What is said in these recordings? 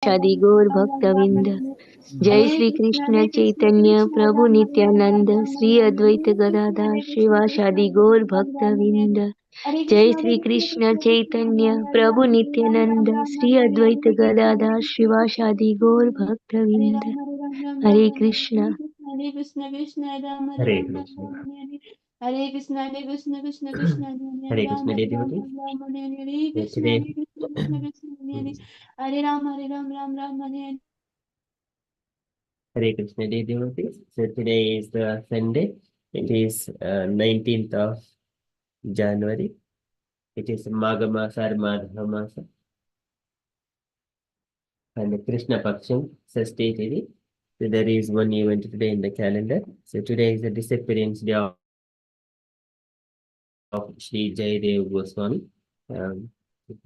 Shadi Gaur Bhaktavinda. Jai Sri Krishna Chaitanya Prabhu Nityananda Sri Advaita Gadadhar Shivasadi Gaur Bhaktavinda. Jai Sri Krishna Chaitanya Prabhu Nityananda Sri Advaita Gadadhar Shivasadi Gaur Bhaktavinda. Hare Krishna. Hare Krishna Krishna Ram Hare Hare Ram Krishna. Ram Hare Hare Hare Krishna Hare Krishna Krishna Krishna Hare Hare Ram Krishna, Hare dear Ram devotee. Ram Hare Hare Krishna Today, Hare Krishna Krishna Krishna Hare Hare Hare Ram Ram Hare Hare Krishna, dear devotees. So today is the Sunday. It is 19th of January. It is Magha Masa or Madha Masa. And Krishna Paksham, Sastiti. So there is one event today in the calendar. So today is the disappearance day of Sri Jayadev Goswami.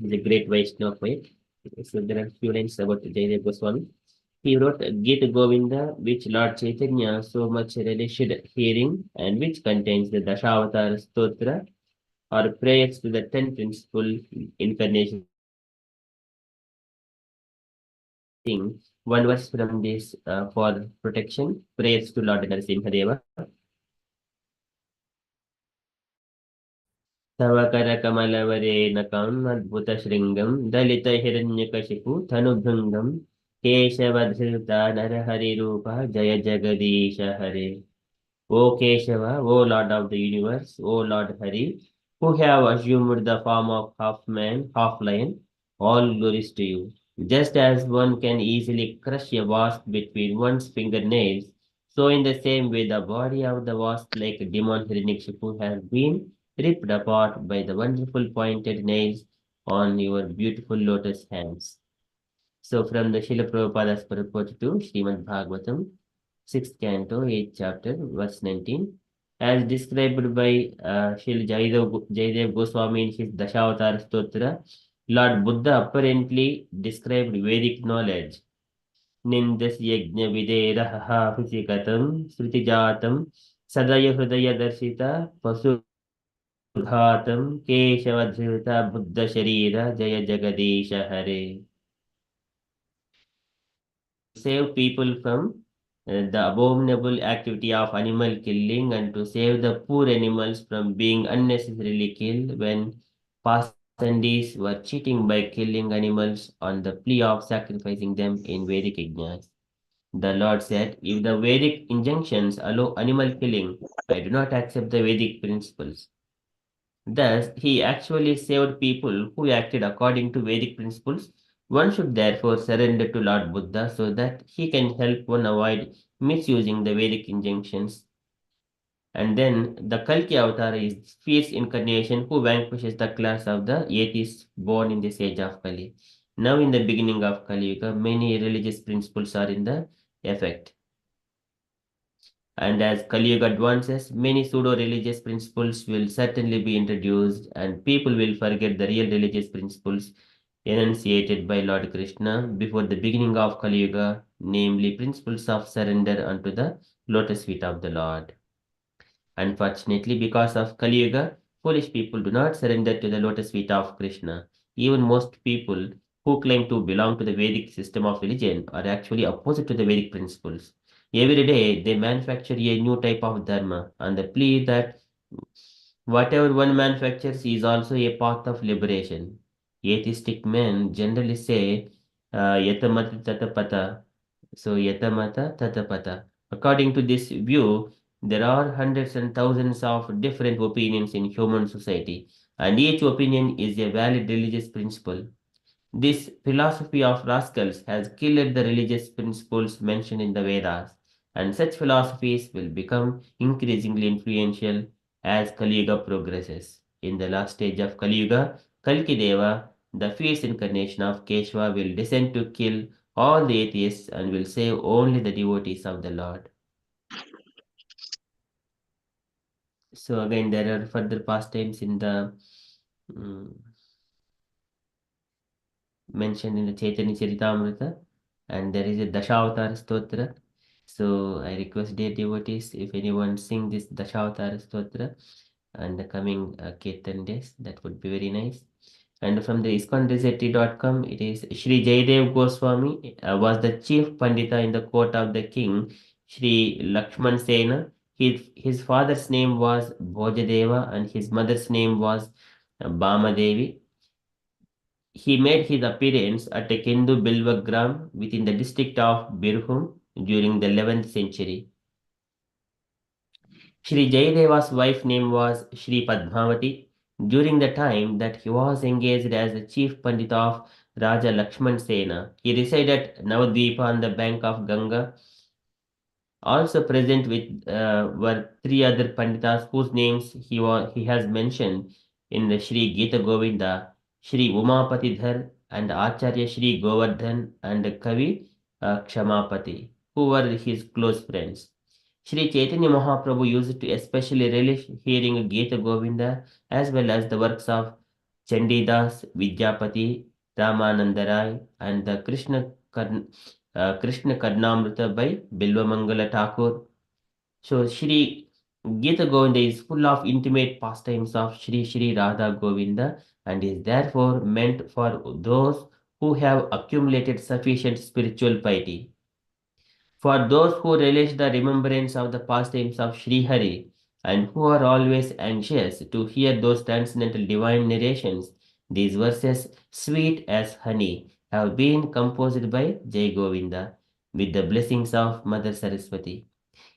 He's a great Vaishnava poet. So there are few lines about Jayadev Goswami. He wrote Gita Govinda, which Lord Chaitanya so much relished hearing, and which contains the Dashavatara Stotra, or prayers to the 10 principal incarnations. One verse from this for protection, prayers to Lord Narasimhadeva. तव करकमलवरेणकम् अद्भुतशृङ्गम् दलितहिरण्यकशिपु तनुभृङ्गम् केशवधृता नरहरिरूपः जय जगदीश हरे. O Keshava, O Lord of the universe, O Lord Hari, who have assumed the form of half man, half lion, all glories to you. Just as one can easily crush a wasp between one's fingernails, so in the same way the body of the wasp-like demon Hiranyakshipu has been ripped apart by the wonderful pointed nails on your beautiful lotus hands. So from the Srila Prabhupada's purport to Srimad Bhagavatam, 6th canto, 8th chapter, verse 19, as described by Srila Jayadev Goswami in his Dashavatara Stotra, Lord Buddha apparently described Vedic knowledge. Nindasya yajna videraha husikatam srutijatam sadaya hridaya darshita pasudhatam keshavadhrita buddha sharira jaya jagadisha hare. Save people from the abominable activity of animal killing and to save the poor animals from being unnecessarily killed when Pasandes were cheating by killing animals on the plea of sacrificing them in Vedic yajnas. The Lord said, if the Vedic injunctions allow animal killing, I do not accept the Vedic principles. Thus, he actually saved people who acted according to Vedic principles. One should therefore surrender to Lord Buddha so that he can help one avoid misusing the Vedic injunctions. And then the Kalki avatar is fierce incarnation who vanquishes the class of the atheists born in this age of Kali. Now in the beginning of Kali Yuga, many religious principles are in the effect. And as Kali Yuga advances, many pseudo-religious principles will certainly be introduced, and people will forget the real religious principles enunciated by Lord Krishna before the beginning of Kali Yuga, namely principles of surrender unto the lotus feet of the Lord. Unfortunately, because of Kali Yuga, foolish people do not surrender to the lotus feet of Krishna. Even most people who claim to belong to the Vedic system of religion are actually opposite to the Vedic principles. Every day, they manufacture a new type of dharma on the plea that whatever one manufactures is also a path of liberation. Atheistic men generally say, yatamata tatapata. So, yatamata tatapata. According to this view, there are hundreds and thousands of different opinions in human society, and each opinion is a valid religious principle. This philosophy of rascals has killed the religious principles mentioned in the Vedas, and such philosophies will become increasingly influential as Kali Yuga progresses. In the last stage of Kali Yuga, Kalki Deva, the fierce incarnation of Keshava, will descend to kill all the atheists and will save only the devotees of the Lord. So again, there are further pastimes in the mm, mentioned in the Chaitanya Charitamrita, and there is a Dashavatara Stotra. So I request dear devotees, if anyone sing this Dashavatara Stotra and the coming Kirtan days, that would be very nice. And from the IskonDesert.com, it is Shri Jayadev Goswami was the chief Pandita in the court of the king Shri Lakshman Sena. His father's name was Bhojadeva and his mother's name was Bhamadevi. He made his appearance at a Kendu Bilvagram within the district of Birhum during the 11th century. Shri Jayadeva's wife name was Shri Padmavati. During the time that he was engaged as the chief pandit of Raja Lakshman Sena, he resided at Navadvipa on the bank of Ganga. Also present with were three other panditas whose names he has mentioned in the Shri Gita Govinda, Shri Umapati Dhar and Acharya Shri Govardhan and Kavi Kshamapati, who were his close friends. Shri Chaitanya Mahaprabhu used to especially relish hearing Gita Govinda as well as the works of Chandidas, Vidyapati, Ramananda Rai, and the Krishna Karnamrita by Bilvamangala Thakur. So Shri Gita Govinda is full of intimate pastimes of Shri Shri Radha Govinda and is therefore meant for those who have accumulated sufficient spiritual piety. For those who relish the remembrance of the pastimes of Sri Hari and who are always anxious to hear those transcendental divine narrations, these verses, sweet as honey, have been composed by Jai Govinda with the blessings of Mother Saraswati.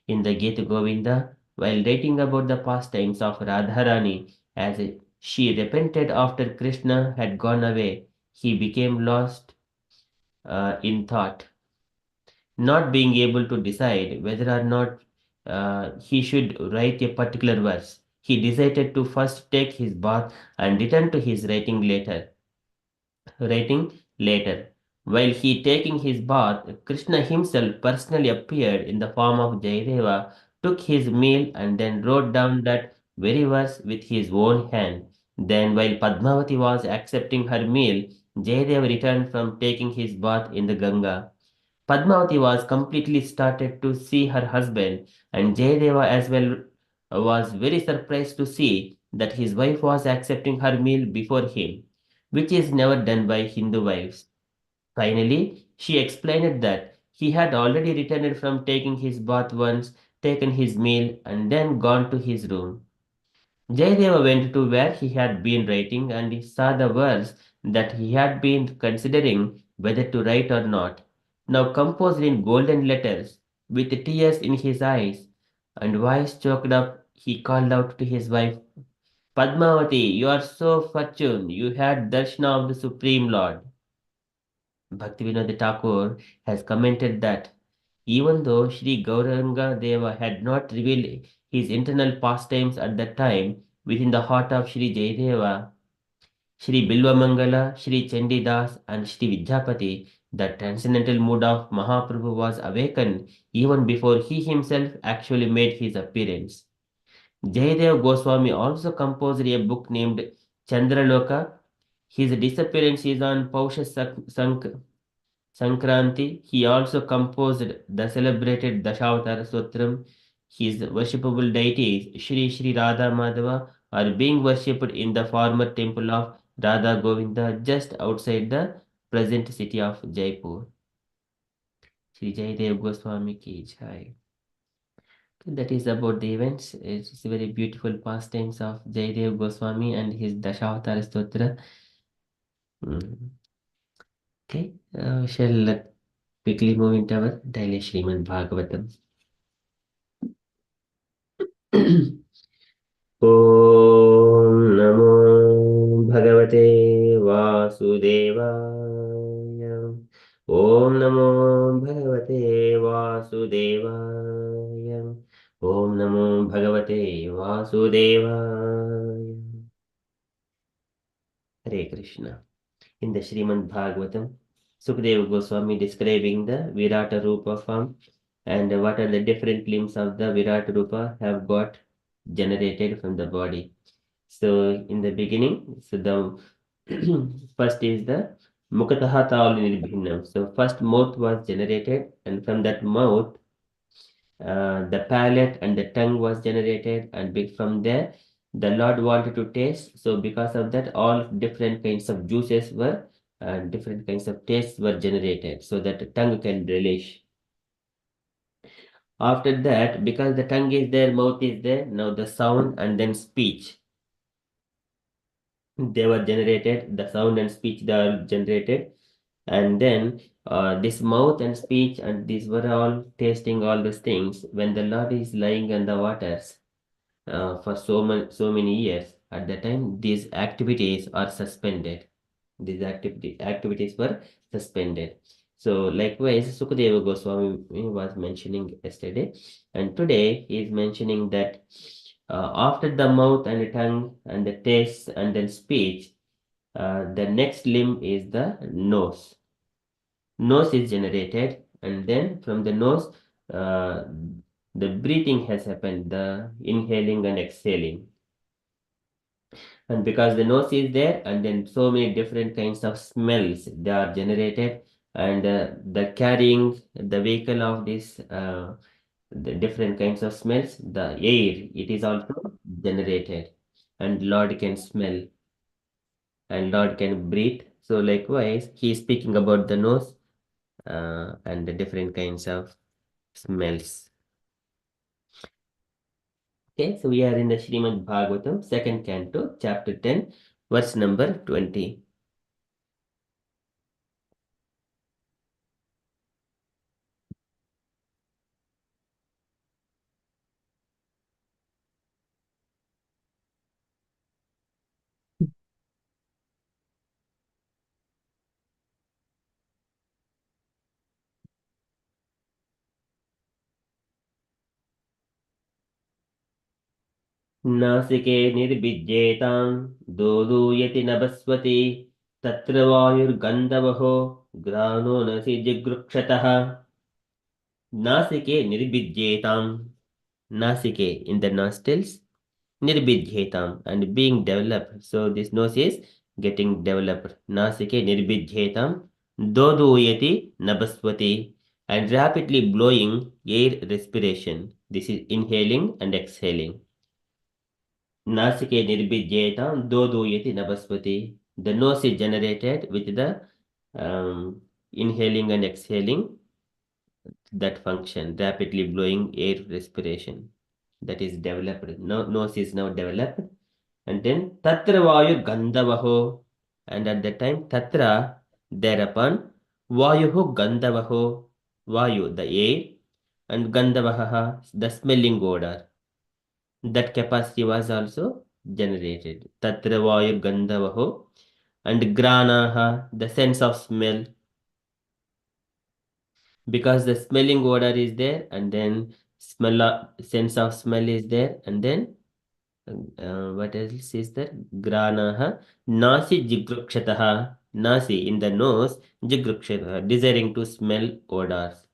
In the Gita Govinda, while writing about the pastimes of Radharani, as she repented after Krishna had gone away, he became lost in thought, not being able to decide whether or not he should write a particular verse. He decided to first take his bath and return to his writing later. While he taking his bath, Krishna himself personally appeared in the form of Jayadeva, took his meal and then wrote down that very verse with his own hand. Then while Padmavati was accepting her meal, Jayadeva returned from taking his bath in the Ganga. Padmavati was completely started to see her husband, and Jayadeva as well was very surprised to see that his wife was accepting her meal before him, which is never done by Hindu wives. Finally, she explained that he had already returned from taking his bath once, taken his meal, and then gone to his room. Jayadeva went to where he had been writing and he saw the verse that he had been considering whether to write or not, now composed in golden letters, with tears in his eyes and voice choked up. He called out to his wife, Padmavati, you are so fortunate, you had darshana of the Supreme Lord. Bhaktivinoda Thakur has commented that even though Sri Gauranga Deva had not revealed his internal pastimes at that time, within the heart of Sri Jayadeva, Sri Bilvamangala, Sri Chandidas, and Sri Vidyapati, the transcendental mood of Mahaprabhu was awakened even before he himself actually made his appearance. Jayadev Goswami also composed a book named Chandraloka. His disappearance is on Pausha Sankranti. He also composed the celebrated Dashavatara Sutram. His worshipable deities, Shri Shri Radha Madhava, are being worshipped in the former temple of Radha Govinda just outside the present city of Jaipur. Shri Jayadev Goswami ki jai. That is about the events. It's a very beautiful pastimes of Jayadev Goswami and his Dashavatara Stotra. Okay, shall quickly move into our daily Srimad Bhagavatam. ॐ नमो भगवते वासुदेवाय ॐ नमो भगवते वासुदेवाय ॐ नमो भगवते वासुदेवाय Hare Krishna. In the Srimad Bhagavatam, Sukadeva Goswami describing the Virata Rupa form and what are the different limbs of the Virata Rupa have got generated from the body. So in the beginning, so the first is the Mukataha Taulinirbhinnam. So first mouth was generated, and from that mouth, the palate and the tongue was generated, and from there, The Lord wanted to taste, so because of that, all different kinds of juices were and different kinds of tastes were generated so that the tongue can relish. After that, because the tongue is there, mouth is there, now the sound and then speech. They were generated, the sound and speech they are generated, and then this mouth and speech and these were all tasting all these things when the Lord is lying in the waters for so many years. At the time, these activities are suspended. These activities were suspended. So likewise, Sukadeva Goswami was mentioning yesterday, and today he is mentioning that after the mouth and the tongue and the taste and then speech, the next limb is the nose. Nose is generated, and then from the nose, uh, the breathing has happened, the inhaling and exhaling. And because the nose is there, and then so many different kinds of smells they are generated, and the carrying the vehicle of this the different kinds of smells, the air, it is also generated, and Lord can smell and Lord can breathe. So likewise, he is speaking about the nose and the different kinds of smells. Okay, so we are in the Srimad Bhagavatam, second canto, chapter 10, verse number 20. नासिके निर्विद्येतां दोदूयति नभस्वति तत्र वायुर्गन्धवहो घ्राणो नसि जिगृक्षतः. Nasike nirbidyetam. Nasike in the nostrils, nirbidyetam and being developed. So this nose is getting developed. Nasike nirbidyetam. Doduyati nabaswati and rapidly blowing air respiration. This is inhaling and exhaling. Nasike nirbidyetam doduyati nabaswati. The nose is generated with the inhaling and exhaling, that function, rapidly blowing air respiration, that is developed. Nose is now developed. And then Tatra Vayu Gandhavaho. And at that time, Tatra, thereupon, Vayuhu Gandhavaho, Vayu, the air, and Gandhavaha, the smelling odor. That capacity was also generated. Tatra Vayu Gandhavaho. And Granaha, the sense of smell, because the smelling odor is there, and then sense of smell is there, and then what else is there? Granaha, nasi jigrukshataha, nasi in the nose, jigrukshataha, desiring to smell odors.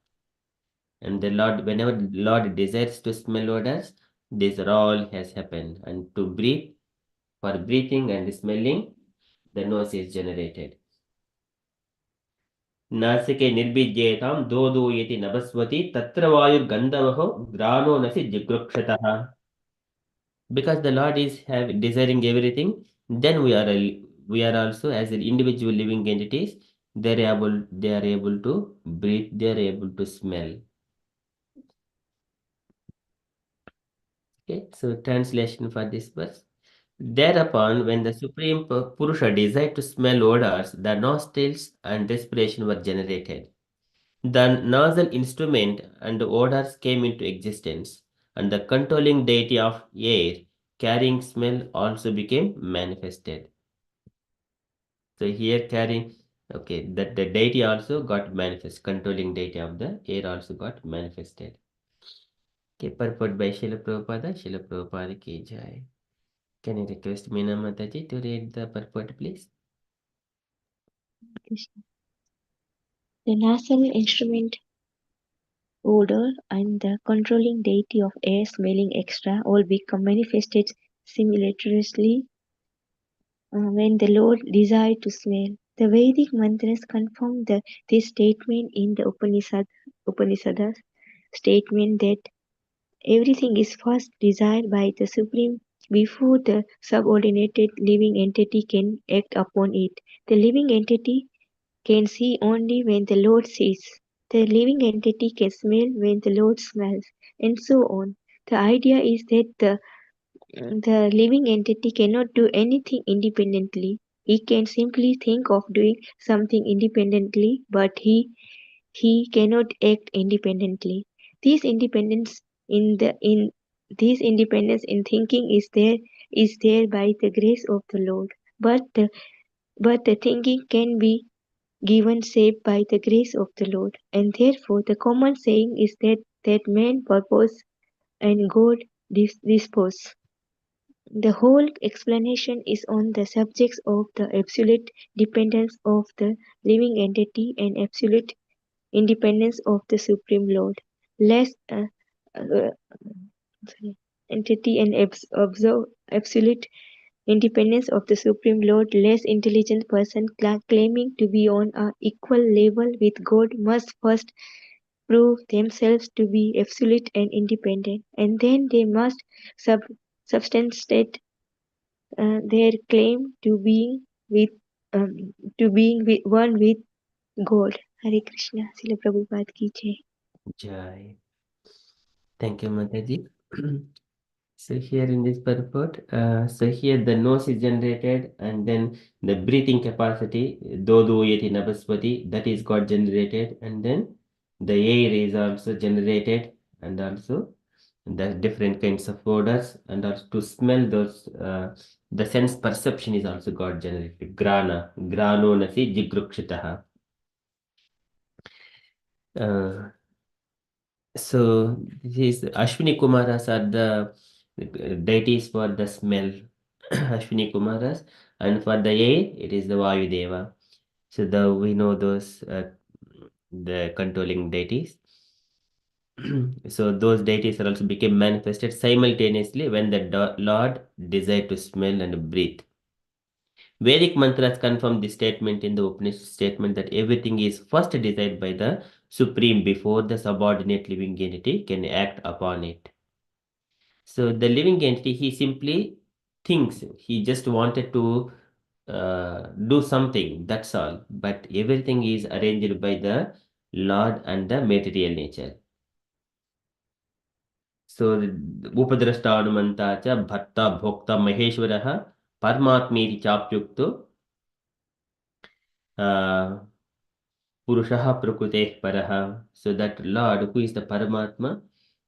And the Lord, whenever Lord desires to smell odors, this all has happened. And to breathe, for breathing and smelling, the nose is generated. नासिके निर्बीज्येतां दोदूयति नभस्वति तत्र वायुर्गन्धवहो घ्राणो नसि जिगृक्षतः. Because the Lord is desiring everything, then we are also as an individual living entities. They are able to breathe. They are able to smell. Okay, so translation for this verse. Thereupon, when the Supreme Purusha desired to smell odors, the nostrils and respiration were generated. The nasal instrument and odors came into existence, and the controlling deity of air, carrying smell, also became manifested. So here carrying, okay, that the deity also got manifest, controlling deity of the air also got manifested. Okay, purport by Srila Prabhupada ki jai. Can I request Meena Mataji to read the purport, please? Krishna. The nasal instrument, odor, and the controlling deity of air, smelling extra all become manifested simultaneously when the Lord desired to smell. The Vedic mantras confirm this statement in the Upanishads statement that everything is first desired by the Supreme before the subordinated living entity can act upon it. The living entity can see only when the Lord sees. The living entity can smell when the Lord smells, and so on. The idea is that the living entity cannot do anything independently. He can simply think of doing something independently, but he cannot act independently. This independence in this independence in thinking is there by the grace of the Lord. But the thinking can be given shape by the grace of the Lord, and therefore the common saying is that man purpose and God dispose. The whole explanation is on the subjects of the absolute dependence of the living entity and absolute independence of the Supreme Lord. Less uh, entity and observe absolute independence of the Supreme Lord, less intelligent person claiming to be on a equal level with God must first prove themselves to be absolute and independent, and then they must substantiate their claim to being with one with God. Hare Krishna. Srila Prabhupada ki jai. Jai. Thank you, Mataji. So here in this purport, so here the nose is generated, and then the breathing capacity, dodu yeti nabaspati, that is got generated, and then the air is also generated, and also the different kinds of odors, and also to smell those, the sense perception is also got generated. Grano nasi jigrukshitaha. So this is Ashwini Kumaras are the deities for the smell, Ashwini Kumaras, and for the air it is the Vayu Deva. So we know those the controlling deities. So those deities are also became manifested simultaneously when the Lord desired to smell and breathe. Vedic mantras confirm this statement in the Upanishad statement that everything is first desired by the Supreme before the subordinate living entity can act upon it. So the living entity, he simply thinks, he just wanted to do something, that's all. But everything is arranged by the Lord and the material nature. So Upadrashtavanumanta cha bhatta bhokta maheshwaraha parmatmeti chapyukto Purushaha Prakruteh Paraha. So that Lord, who is the Paramatma,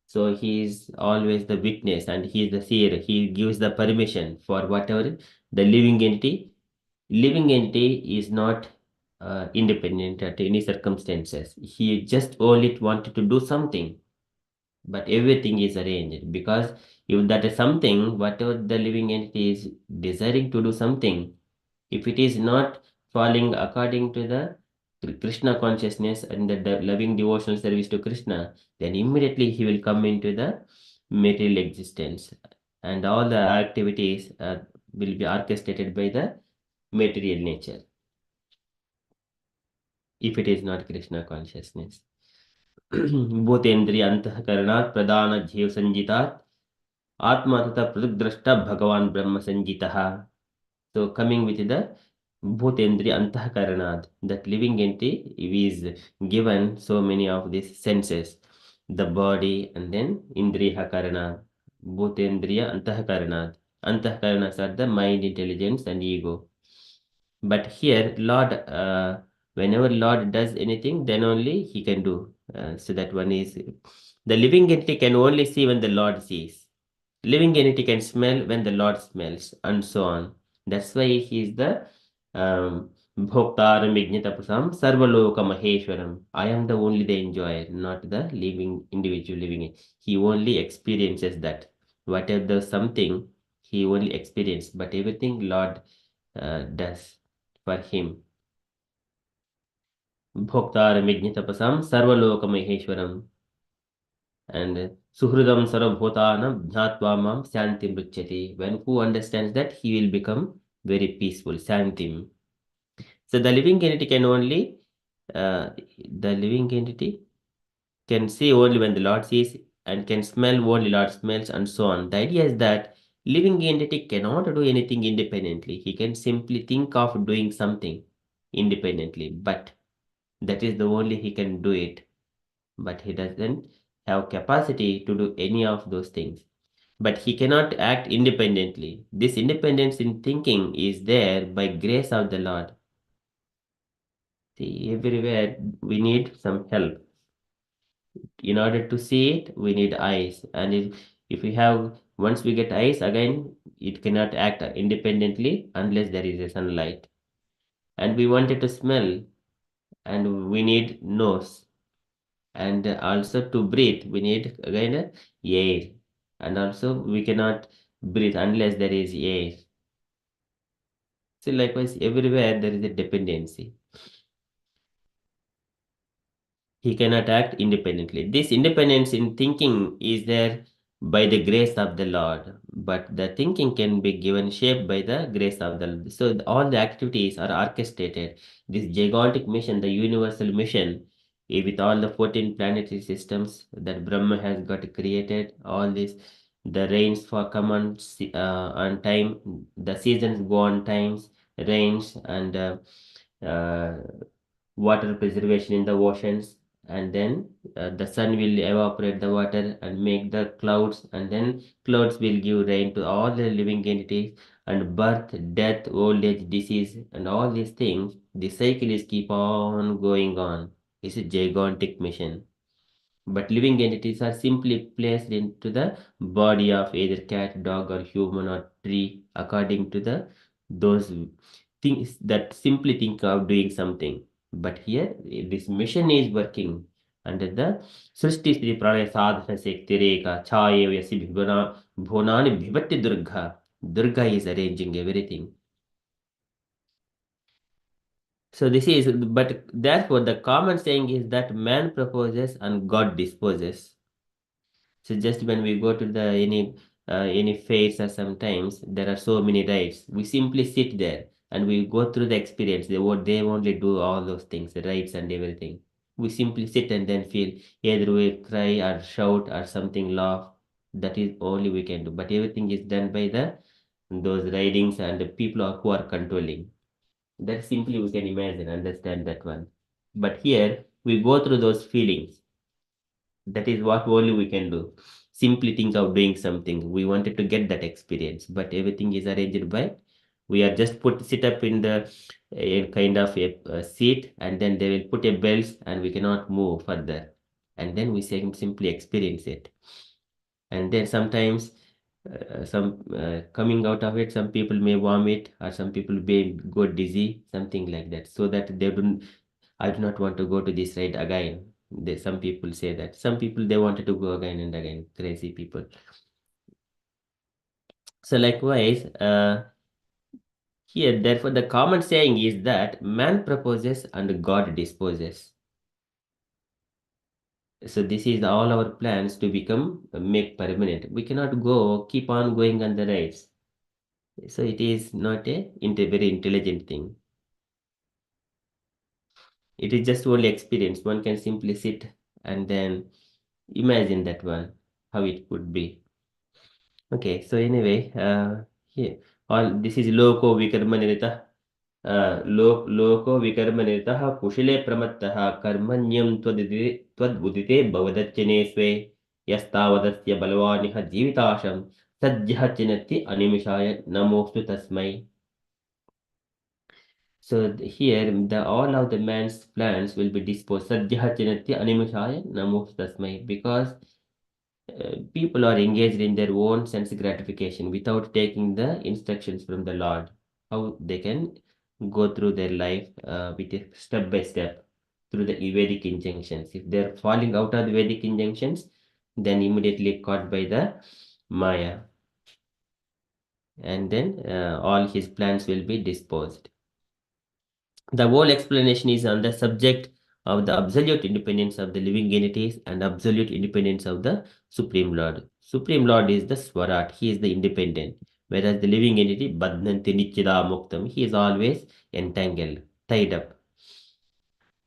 so he is always the witness and he is the seer. He gives the permission for whatever the living entity. Living entity is not independent at any circumstances. He just only wanted to do something, but everything is arranged because if that is something, whatever the living entity is desiring to do something, if it is not falling according to the Krishna consciousness and the loving devotional service to Krishna, then immediately he will come into the material existence, and all the activities will be orchestrated by the material nature if it is not Krishna consciousness. भूतेन्द्रिय अंतःकरणात् प्रधान जीव संजितात् आत्मा तथा पृथग्द्रष्टा भगवान ब्रह्म संजितः. So coming with the Bhutendriya Antahkaranad, that living entity is given so many of these senses, the body and then Indriya Karana, Bhutendriya Antahkaranad. Antahkaranas are the mind, intelligence and ego. But here, Lord, whenever Lord does anything, then only he can do. So that one is, the living entity can only see when the Lord sees. Living entity can smell when the Lord smells, and so on. That's why he is the Bhoktaram Yajnatapasam Sarvaloka Maheshwaram. I am the only the enjoyer, not the living individual living it. He only experiences that. Whatever the something, he only experiences, but everything Lord does for him. Bhoktaram Yajnatapasam Sarvaloka Maheshwaram. And Suhridam Sarvabhutanam Jnatva Mam Shantim Ruchyati. When who understands that, he will become very peaceful. Shantim. So the living entity can only, the living entity can see only when the Lord sees and can smell only Lord smells and so on. The idea is that Living entity cannot do anything independently. He can simply think of doing something independently, but that is the only he can do it. But he doesn't have capacity to do any of those things. But he cannot act independently. This independence in thinking is there by grace of the Lord. See, everywhere we need some help. In order to see it, we need eyes. And if we have, once we get eyes, again, it cannot act independently unless there is a sunlight. And we wanted to smell, and we need nose. And also to breathe, we need again air. And also we cannot breathe unless there is air. So likewise, everywhere there is a dependency. He cannot act independently. This independence in thinking is there by the grace of the Lord, but the thinking can be given shape by the grace of the Lord. So all the activities are orchestrated. This gigantic mission, the universal mission, with all the 14 planetary systems that Brahma has got created, all this, the rains for come on time, the seasons go on times, rains and uh, water preservation in the oceans, and then the sun will evaporate the water and make the clouds, and then clouds will give rain to all the living entities, and birth, death, old age, disease, and all these things, the cycle is keep on going on. It's a gigantic mission. But living entities are simply placed into the body of either cat, dog, or human or tree according to the those things that simply think of doing something. But here this mission is working under the Srishti Sri Pralaya Sadhana Sekti Rekha Chaya Vyasi Bhunani Bhivati Durga. Durga is arranging everything. So this is, but therefore the common saying is that man proposes and God disposes. So just when we go to the any fairs or sometimes there are so many rides, we simply sit there and we go through the experience. They only do all those things, the rides and everything. We simply sit and then feel either we cry or shout or something laugh. That is only we can do. But everything is done by the those ridings and the people who are controlling. That simply we can imagine, understand that one. But here we go through those feelings. That is what only we can do. Simply think of doing something. We wanted to get that experience, but everything is arranged by. We are just sit up in the a kind of a seat, and then they will put a belt, and we cannot move further. And then we simply experience it. And then sometimes some coming out of it, some people may vomit, or some people may go dizzy, something like that, so that they don't. I do not want to go to this ride again. Some people say that. Some people they wanted to go again and again. Crazy people. So likewise, here therefore the common saying is that man proposes and God disposes. So this is all our plans to become make permanent. We cannot go keep on going on the rides. So it is not a very intelligent thing. It is just only experience. One can simply sit and then imagine that one, how it could be. Okay, so anyway, here, all this is loko vikarmanirita. Loko vikarmanirita kushile pramattaha karmanyam twadudite bhavadachane swe yastavadasya balvaniha jivitasham sadjah chinati animishaya namostu tasmai. So here, all of the man's plans will be disposed. Sadhya chinati animashaya namo tasmai. Because people are engaged in their own sense gratification without taking the instructions from the Lord. How they can go through their life with a step by step through the Vedic injunctions. If they are falling out of the Vedic injunctions, then immediately caught by the Maya. And then all his plans will be disposed. The whole explanation is on the subject of the absolute independence of the living entities and absolute independence of the Supreme Lord. Supreme Lord is the Swarat, he is the independent, whereas the living entity, Badnanti Nichida Muktam, he is always entangled, tied up.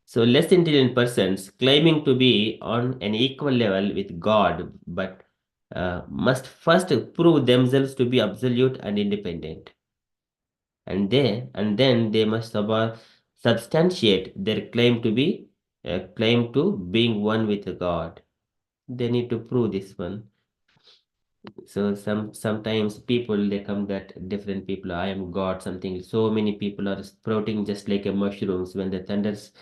So less intelligent persons claiming to be on an equal level with God, but must first prove themselves to be absolute and independent, and then they must substantiate their claim to being one with God. They need to prove this one. So sometimes people they come that different people, I am God, something. So many people are sprouting just like a mushrooms when the thunders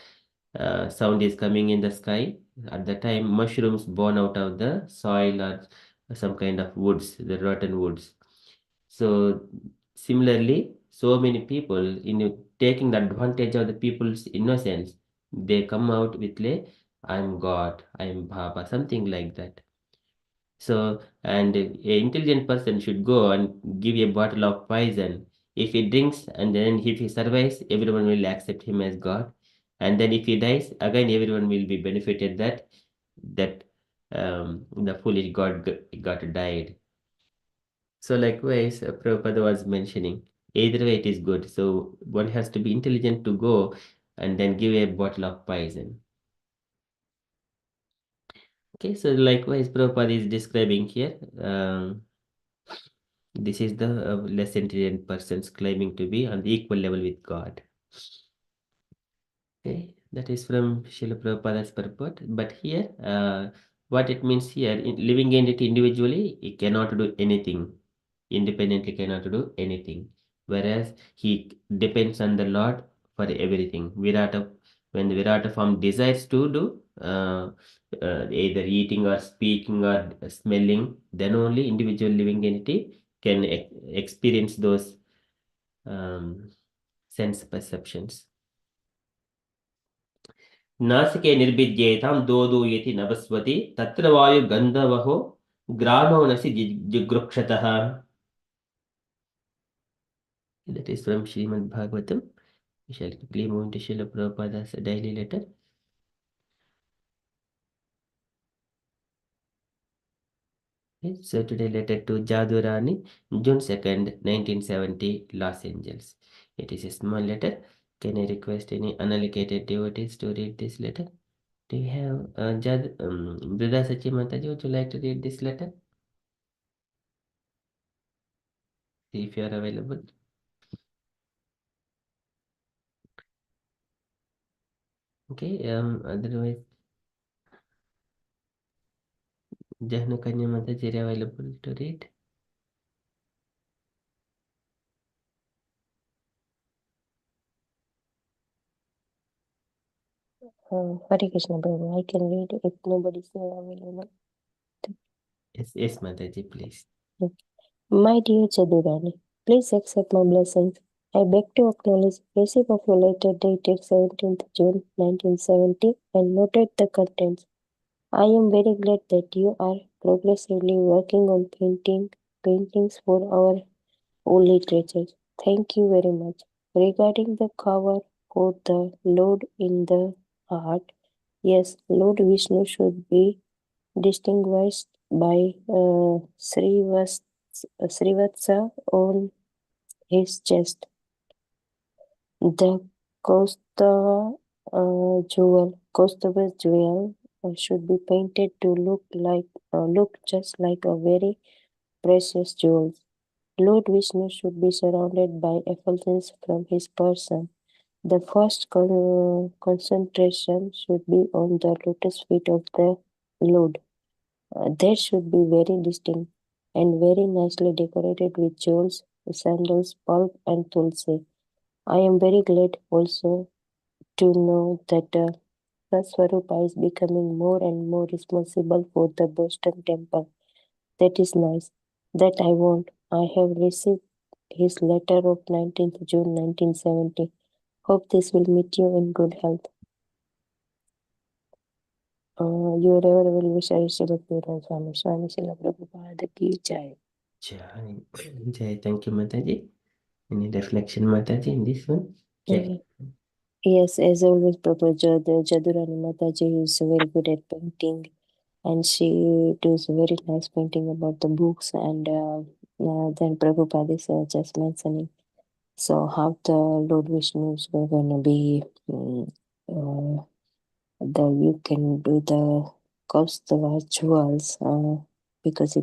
sound is coming in the sky. At the time, mushrooms born out of the soil or some kind of woods, the rotten woods. So similarly, so many people in taking the advantage of the people's innocence, they come out with like, I am God, I am Baba, something like that. So, and a intelligent person should go and give a bottle of poison. If he drinks and then if he survives, everyone will accept him as God. And then if he dies, again everyone will be benefited that the foolish God got died. So likewise, Prabhupada was mentioning, either way it is good. So one has to be intelligent to go and then give a bottle of poison. Okay, so likewise, Prabhupada is describing here. This is the less intelligent persons claiming to be on the equal level with God. Okay, that is from Srila Prabhupada's purport. But here, what it means here, living entity individually, it cannot do anything. Independently cannot do anything. Whereas he depends on the Lord for everything. Virata, when the Virata form desires to do either eating or speaking or smelling, then only individual living entity can experience those um, sense perceptions. नासिके निर्भिद्येतां दोदूयति नभस्वति तत्र वायु गन्धवहो ग्राणो नसि जिगृक्षतः. That is from Srimad Bhagavatam. We shall quickly move into Srila Prabhupada's daily letter. Okay, so today letter to Jadurani, June 2nd, 1970, Los Angeles. It is a small letter. Can I request any unallocated devotees to read this letter? Do you have Brother Sachi Mataji, would you like to read this letter? See if you are available. Okay, otherwise, Jahnu Kanya Mataji are available to read. Hare Krishna, Prabhu. I can read if nobody's available. Yes, Mataji, please. My dear Chadurani, please accept my blessings. I beg to acknowledge receipt of your letter dated 17th June 1970 and noted the contents. I am very glad that you are progressively working on paintings for our old literature. Thank you very much. Regarding the cover for the Lord in the Heart, yes, Lord Vishnu should be distinguished by Srivatsa on his chest. The Kaustubha jewel should be painted to look just like a very precious jewel. Lord Vishnu should be surrounded by effulgence from his person. The first concentration should be on the lotus feet of the Lord. They should be very distinct and very nicely decorated with jewels, sandals, pulp, and tulsi. I am very glad also to know that Swarupa is becoming more and more responsible for the Boston temple. That is nice. That I want. I have received his letter of 19th June 1970. Hope this will meet you in good health. Your ever wish I Swami Swami Srila Prabhupada Ki Jai. Jai, Jai, thank you, Mataji. Any reflection, Mataji, in this one? Okay. Yes, as always, Prabhupada Jadurani Mataji is very good at painting, and she does very nice painting about the books. And then Prabhupada is just mentioning so how the Lord Vishnu's were gonna be. You can do the Kaustava jewels because he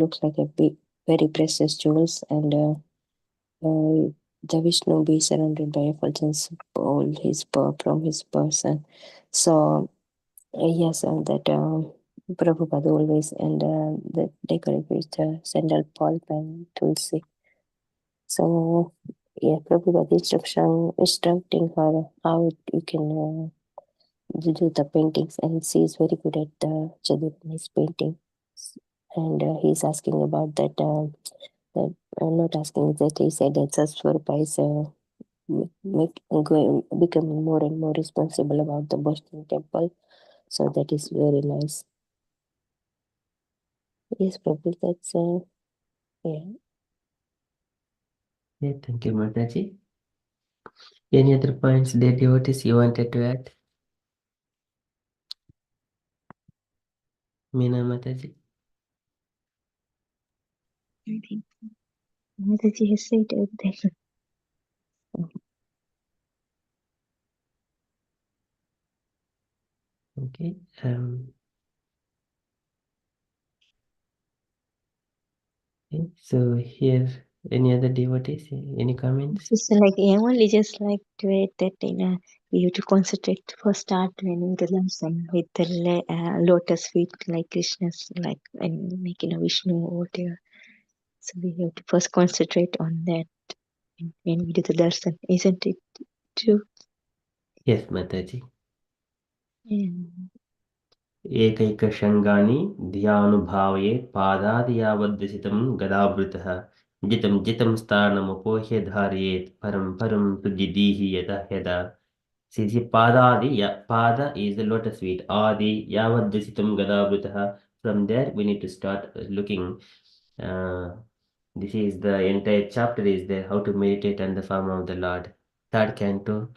looks like a big, very precious jewels, and the Vishnu be surrounded by effulgence all his from his person. So yes, that Prabhupada always and the decorate with the sandal pulp and tulsi. So yeah, Prabhupada instructing her how you can do the paintings, and she is very good at the Jadu's painting. And he's asking about that. That not asking that he said that Saswara is becoming more and more responsible about the Boston temple. So that is very nice. Yes, Prabhu, that's yeah. Yeah, thank you, Mataji. Any other points, dear devotees, you wanted to add? Meena Mataji. I think Mataji has said everything. Okay. Okay, so here, any other devotees, any comments? It's like I only just like to add that we have to concentrate for start when we the lesson with the lotus feet like Krishna's like and making a Vishnu or whatever. So we have to first concentrate on that when we do the darshan, isn't it true? Yes, Mataji. Yeah. एकैकशृङ्गानि धियानुभावये पादादि यावद्दशितं गदावृतः जितं जितं स्थानमुपोह्य धारयेत् परं परं सुजिदीहि यदा यदा. See, the pada is the lotus feet. Adi yavadvisitam gadavritah. From there, we need to start looking. This is the entire chapter is there, how to meditate on the form of the Lord. Third canto,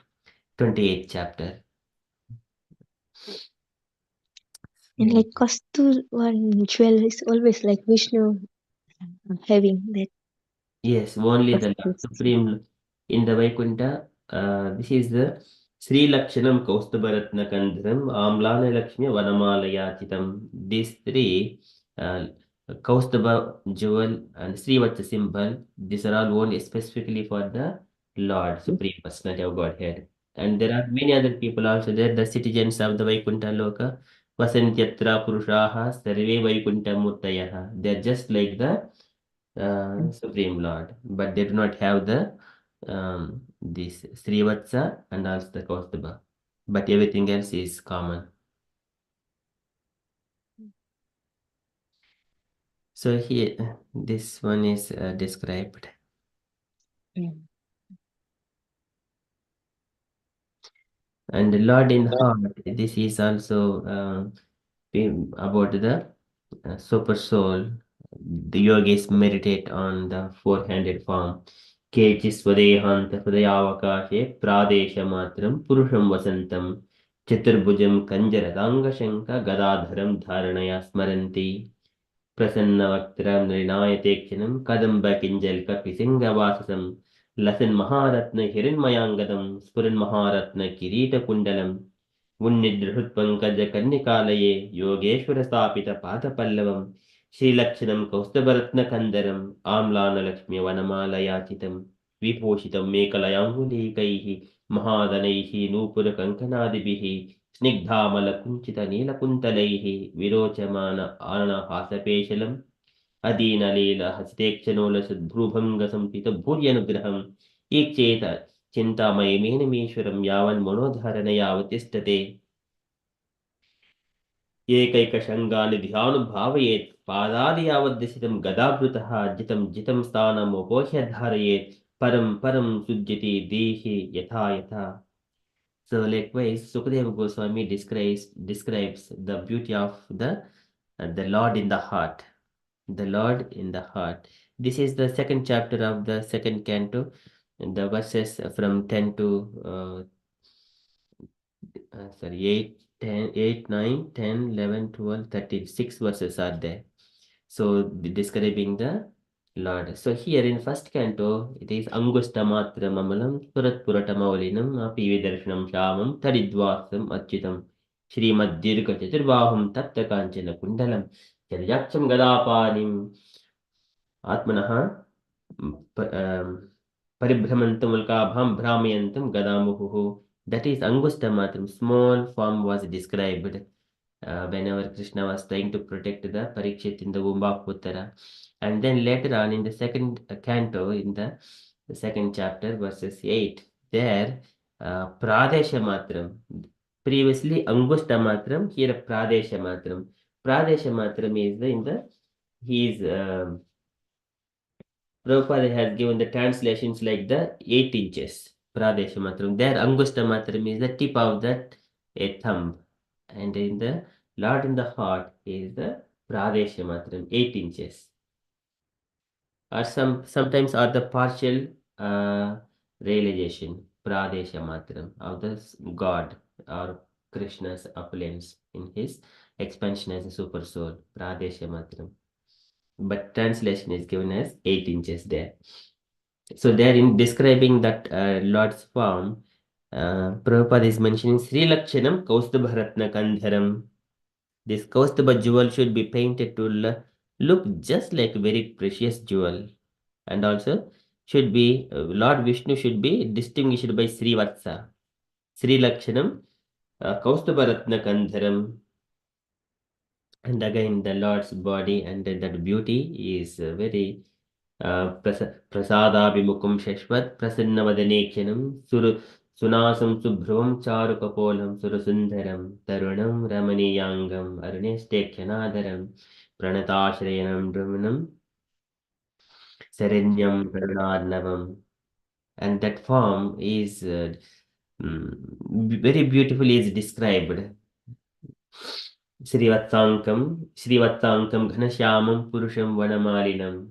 28th chapter. And like Kastur one jewel is always like Vishnu having that. Yes, only the Kastur. Supreme in the Vaikuntha. This is the Sri Lakshanam Kaustubaratna Kandram Amlana Lakshmi Vanamalayachitam. These three, Kaustubha jewel and Srivatsa symbol, these are all only specifically for the Lord, Supreme Personality of Godhead. And there are many other people also there, the citizens of the Vaikuntha Loka. Vasantyatra Purushaha Sarve Vaikuntha Murtayaha. They are just like the Supreme Lord, but they do not have the this Srivatsa and also the Kaustubha, but everything else is common. So here, this one is described. And the Lord in heart, this is also about the super soul. The yogis meditate on the four-handed form. Kechiswadehanta hridayavakashe pradeshamatram purusham vasantam chaturbhujam kanjaradanga gadadharam dharanaya smaranti प्रसन्नवक्त्रं नृणायतेक्षणं कदम्बकिञ्जल्कपिसिंहवाससं लसन्महारत्नहिरण्मयाङ्गदं स्फुरन्महारत्नकिरीटकुण्डलम् उन्निद्रहृत्पङ्कजकर्णिकालये योगेश्वरस्थापितपादपल्लवं श्रीलक्षणं कौस्तभरत्नकन्दरम् आम्लानलक्ष्म्यवनमालयाचितं विभूषितं मेकलयाङ्गुलीकैः महादनैः नूपुरकङ्कणादिभिः स्निग्धामलकुञ्चितनीलकुन्तलैः विरोचमान आनहासपेशलम् अदीनलीलहस्तेक्षणोलसद्भ्रूभङ्गसंहितभूर्यनुग्रहम् ईक्षेत चिन्तामयमेनमीश्वरं यावन्मनोधारणयावतिष्ठते एकैकशङ्गानि ध्यानुभावयेत् पादादि यावद्दशितं गदावृतः जितं जितं स्थानमुपोह्य धारयेत् परं परं सुज्यति देहि यथा यथा. So likewise, Sukadeva Goswami describes the beauty of the Lord in the heart. The Lord in the heart. This is the second chapter of the second canto, and the verses from 10 to 8, 10, 8, 9, 10, 11, 12, 13. 6 verses are there. So describing the Lord. So here in first canto, it is Angushtamatra Mamalam Purat Puratamaulinam Api Vidarshanam Shamam Taridvasam Achyutam Srimad Dirga Chaturvaham Tapta Kanchana Kundalam. Yaksam Gadapanim Atmanaha Paribhramantam Ulkabham Brahmayantam Gadamuhu. That is Angusta Matram, small form was described whenever Krishna was trying to protect the Parikshit in the womb of Uttara. And then later on in the second canto, in the second chapter, verses 8, there Pradesha Matram. Previously Angusta Matram, here Pradesha Matram. Pradesha Matram is he is Prabhupada has given the translations like the 8 inches, Pradesha Matram. There, Angusta Matram is the tip of that a thumb. And in the Lord in the heart is the Pradesha Matram, 8 inches. Or sometimes are the partial realization, Pradesha Matram, of the God or Krishna's opulence in his expansion as a super soul, Pradesha Matram. But translation is given as 8 inches there. So there in describing that Lord's form, Prabhupada is mentioning Sri Lakshanam Kaustubha Ratna Kandharam. This Kaustubha jewel should be painted to look just like a very precious jewel. And also should be, Lord Vishnu should be distinguished by Sri Vatsa. Sri Lakshanam Kaustubha Ratna Kandharam. And again the Lord's body and that beauty is very प्रसादाभिमुखं शश्वत् प्रसन्नवदनेक्षणं सुनासं शुभ्रुवं चारुकपोलं सुरसुन्दरं तरुणं रमणीयाङ्गम् अरुणेष्टेक्षणाधरं प्रणताश्रयणं भ्रमणं शरण्यं करुणार्णवम्. And that form is very beautifully is described. Srivatsankam Ghanashyamam Purusham Vanamalinam.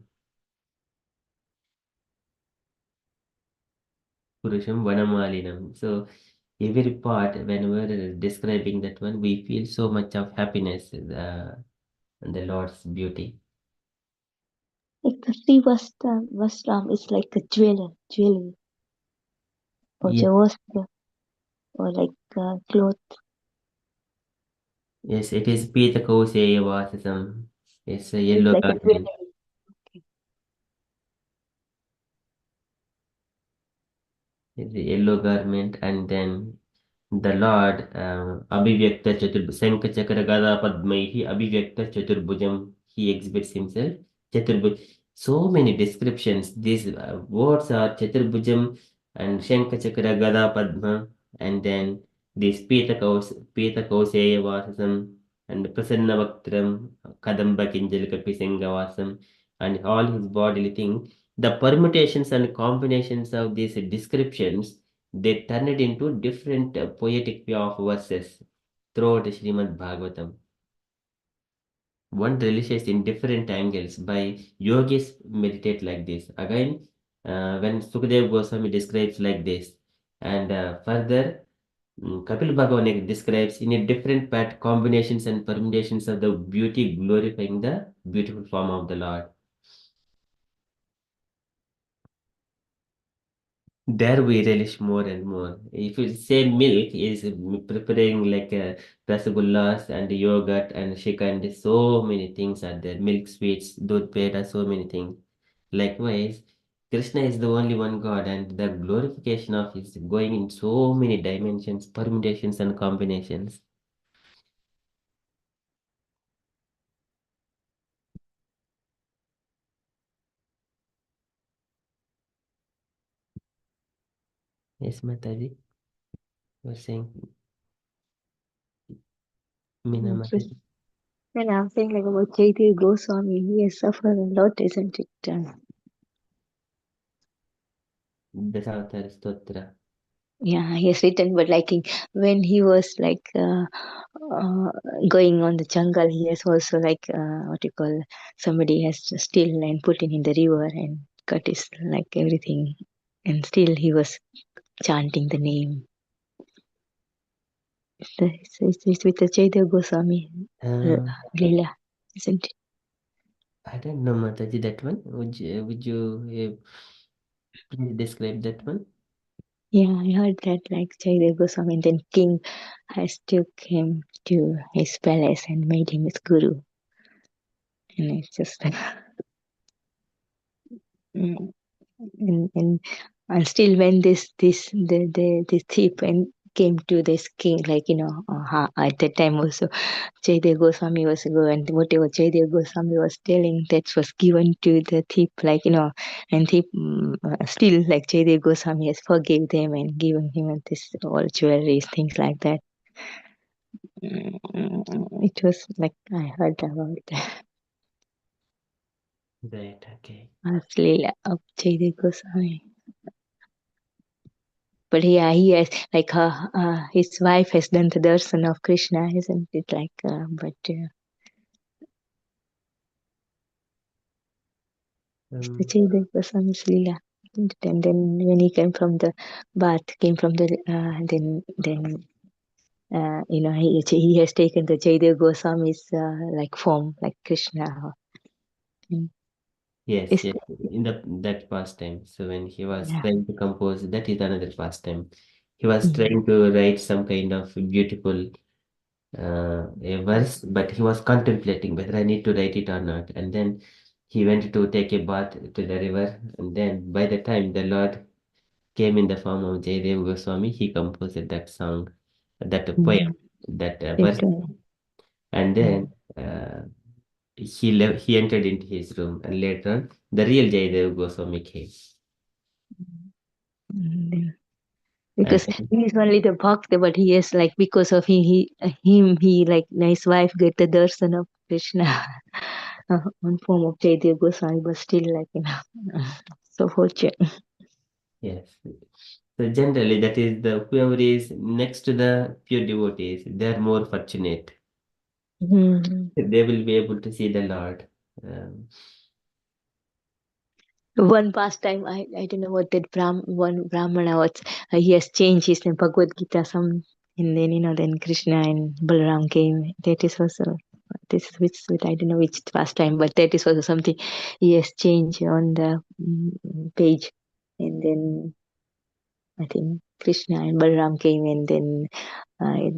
Purusham Vanamalinam. So every part, when we're describing that one, we feel so much of happiness and the Lord's beauty. Like the Sri Vastram is like a jewelry, or Yes, Javastra, or like cloth. yes, it is Pitakoseya Vasisam. It's a It's yellow like a garment. jewelry. It's a yellow garment, and then the Lord Abhivyakta Chatur Sankha Chakra Gada Padmaihi Abhivyakta Chaturbhujam. He exhibits himself. Chaturbhuj. So many descriptions. These words are Chaturbhujam and Shankha Chakra Gada Padma, and then this Pita Kauseya Vasam and Prasanna Vaktram Kadamba Kinjalika Pisangavasam and all his bodily thing. The permutations and combinations of these descriptions, they turn it into different poetic way of verses throughout Srimad Bhagavatam. One relishes in different angles by yogis meditate like this. Again, when Sukadev Goswami describes like this, and further Kapil Bhagavan describes in a different part combinations and permutations of the beauty glorifying the beautiful form of the Lord. There we relish more and more. If you say milk is preparing like rasagullas and yogurt and shikand, so many things are there. Milk sweets, dudh peda, so many things. Likewise, Krishna is the only one God, and the glorification of is going in so many dimensions, permutations, and combinations. Yes, Mataji, you were saying, Meena Mataji. And I'm saying like about Chaitanya Goswami, he has suffered a lot, isn't it? Dasavatar Stotra. Yeah, he has written, but like when he was like going on the jungle, he has also like what you call, somebody has to steal and put in the river and cut his like everything, and still he was chanting the name. It's with the Chaitanya Goswami Leela, isn't it? I don't know, Mataji, that one. Would you please describe that one? Yeah, I heard that like Chaitanya Goswami, and then king has took him to his palace and made him his guru. and it's just like, mm, and still when the thief and came to this king, like at that time also Jaydev Goswami was going, whatever Jaydev Goswami was telling, that was given to the thief, and thief still like Jaydev Goswami has forgave them and given him this all jewelry, things like that. It was like I heard about that. Right, okay. Leela of Jaydev Goswami. But yeah, he has like his wife has done the darshan of Krishna, isn't it? Like, the Jaydev Goswami's Leela. And then when he came from the bath, he has taken the Jaydev Goswami's like form, like Krishna. Yes, Is yes, in that pastime. So when he was yeah. trying to compose, that is another pastime. He was Mm. trying to write some kind of beautiful a verse, but he was contemplating whether I need to write it or not. And then he went to take a bath to the river, and then by the time the Lord came in the form of Jaydev Goswami, he composed that song, that poem, Mm. that It, verse, and mm. then he entered into his room, and later on, the real Jaydev Goswami came. Mm. And Because he is only the bhakta, but he is like, because of he like his wife get the darshan of Krishna on form of Jaydev Goswami, but still like so fortunate. yes, so generally that is the whoever is next to the pure devotees, they are more fortunate. Mm. They will be able to see the Lord. Um, One past time, I don't know what that one Brahmana was. He has changed his name, Bhagavad Gita, some, and then then Krishna and Balaram came. That is also which I don't know which past time, but that is also something he has changed on the page, and then I think Krishna and Balaram came, and then uh,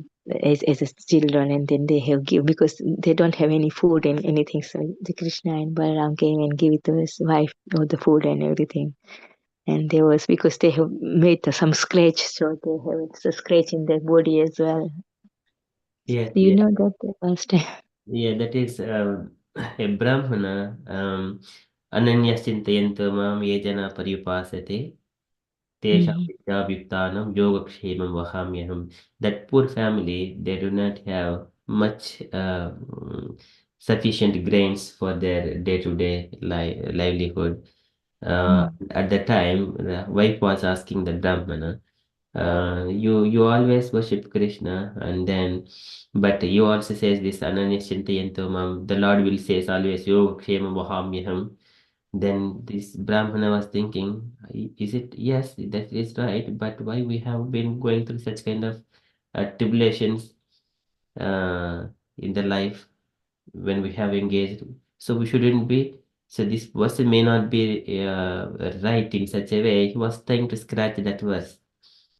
as children, and then they have give, because they don't have any food and anything. So the Krishna and Balaram came and gave it to his wife, all the food and everything. And there was, because they have made some scratch, so they have a scratch in their body as well. yes, Do you yes, know that the first time? yeah, that is a Brahmana. Ananya Chintayanto Mam Yejana Paripasate Tesham Mm-hmm. Vidyabhuktanam Yogakshemam Vahamyaham. That poor family, they do not have much sufficient grains for their day-to-day livelihood. At the time, the wife was asking the Brahmana, you always worship Krishna, and then, but you also says this Ananya Chintayanto Mam. The Lord will says always Yogakshemam Vahamyaham. Then this Brahmana was thinking, is it? Yes, that is right, but why we have been going through such kind of tribulations uh, in the life when we have engaged? So we shouldn't be. So this verse may not be right in such a way. He was trying to scratch that verse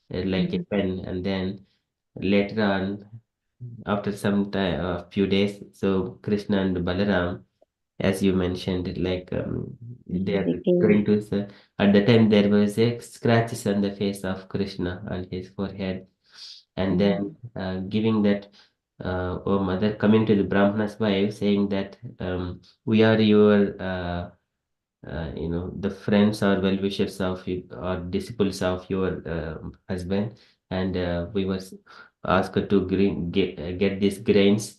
like a Mm-hmm. pen, and then later on, after some time, a few days, so Krishna and Balaram, as you mentioned, like they are They came. going to at the time there was a scratches on the face of Krishna on his forehead, and then giving that oh mother, coming to the Brahmana's wife saying that we are your the friends or well-wishers of you or disciples of your husband, and we was asked to get these grains.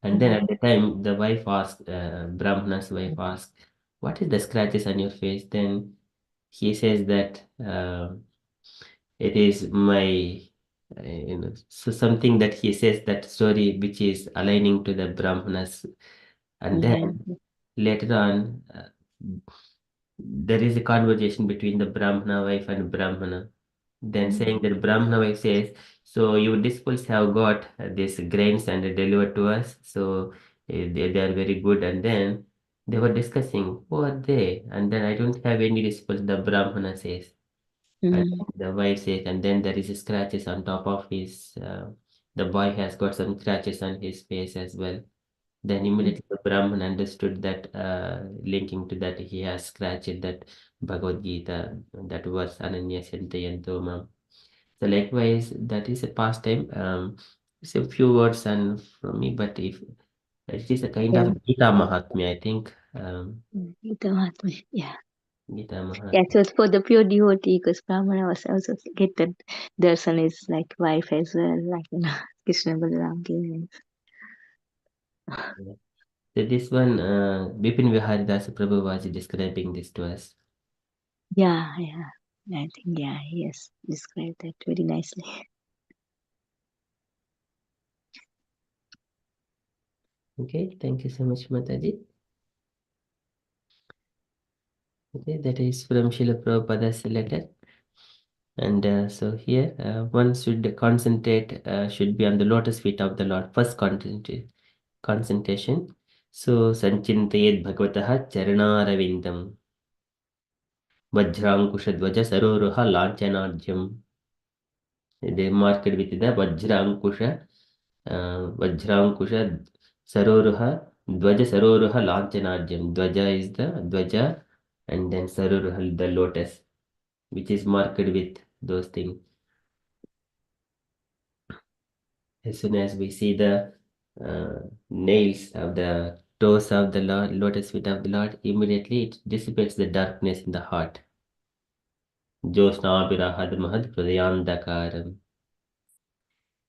And then at the time, the wife asked, Brahmana's wife asked, "What is the scratches on your face?" Then he says that it is my, so something that he says that story which is aligning to the Brahmanas. And then Mm-hmm. later on, there is a conversation between the Brahmana wife and Brahmana. Then saying that Brahmana wife says, so your disciples have got these grains and delivered to us. So they are very good. And then they were discussing, who are they? And then I don't have any disciples, the Brahmana says. And Mm-hmm. the wife says, and then there is scratches on top of his, the boy has got some scratches on his face as well. Then immediately the Brahman understood that, linking to that, he has scratched that Bhagavad Gita, that verse Ananya Santayanto Mam. So likewise, that is a pastime. It's a few words and from me, but if it is a kind of Gita Mahatmya, I think. Gita Mahatma, yeah. Gita Mahatmya. Yeah, so it's for the pure devotee, because Brahmana was also get that darshan is like wife as well, like Krishna Balaram giving. So this one, Bipin Viharidasa Prabhu was describing this to us. Yeah. I think, yeah, he has described that very nicely. Okay, thank you so much, Mataji. Okay, that is from Srila Prabhupada's letter. And so here, one should concentrate, should be on the lotus feet of the Lord. First concentration. So, Sanchintayed Bhagavataha Charanaravindam Vajrankushadvaja Saroruha Lanchanarjam. They marked with the Vajrankusha Saroruha Dvaja Saroruha Lanchanarjam. Dvaja is the Dvaja, and then Saroruha the lotus, which is marked with those things. As soon as we see the nails of the toes of the Lord, lotus feet of the Lord, immediately it dissipates the darkness in the heart. Joshnabirahad Mahad Pradayandakaram.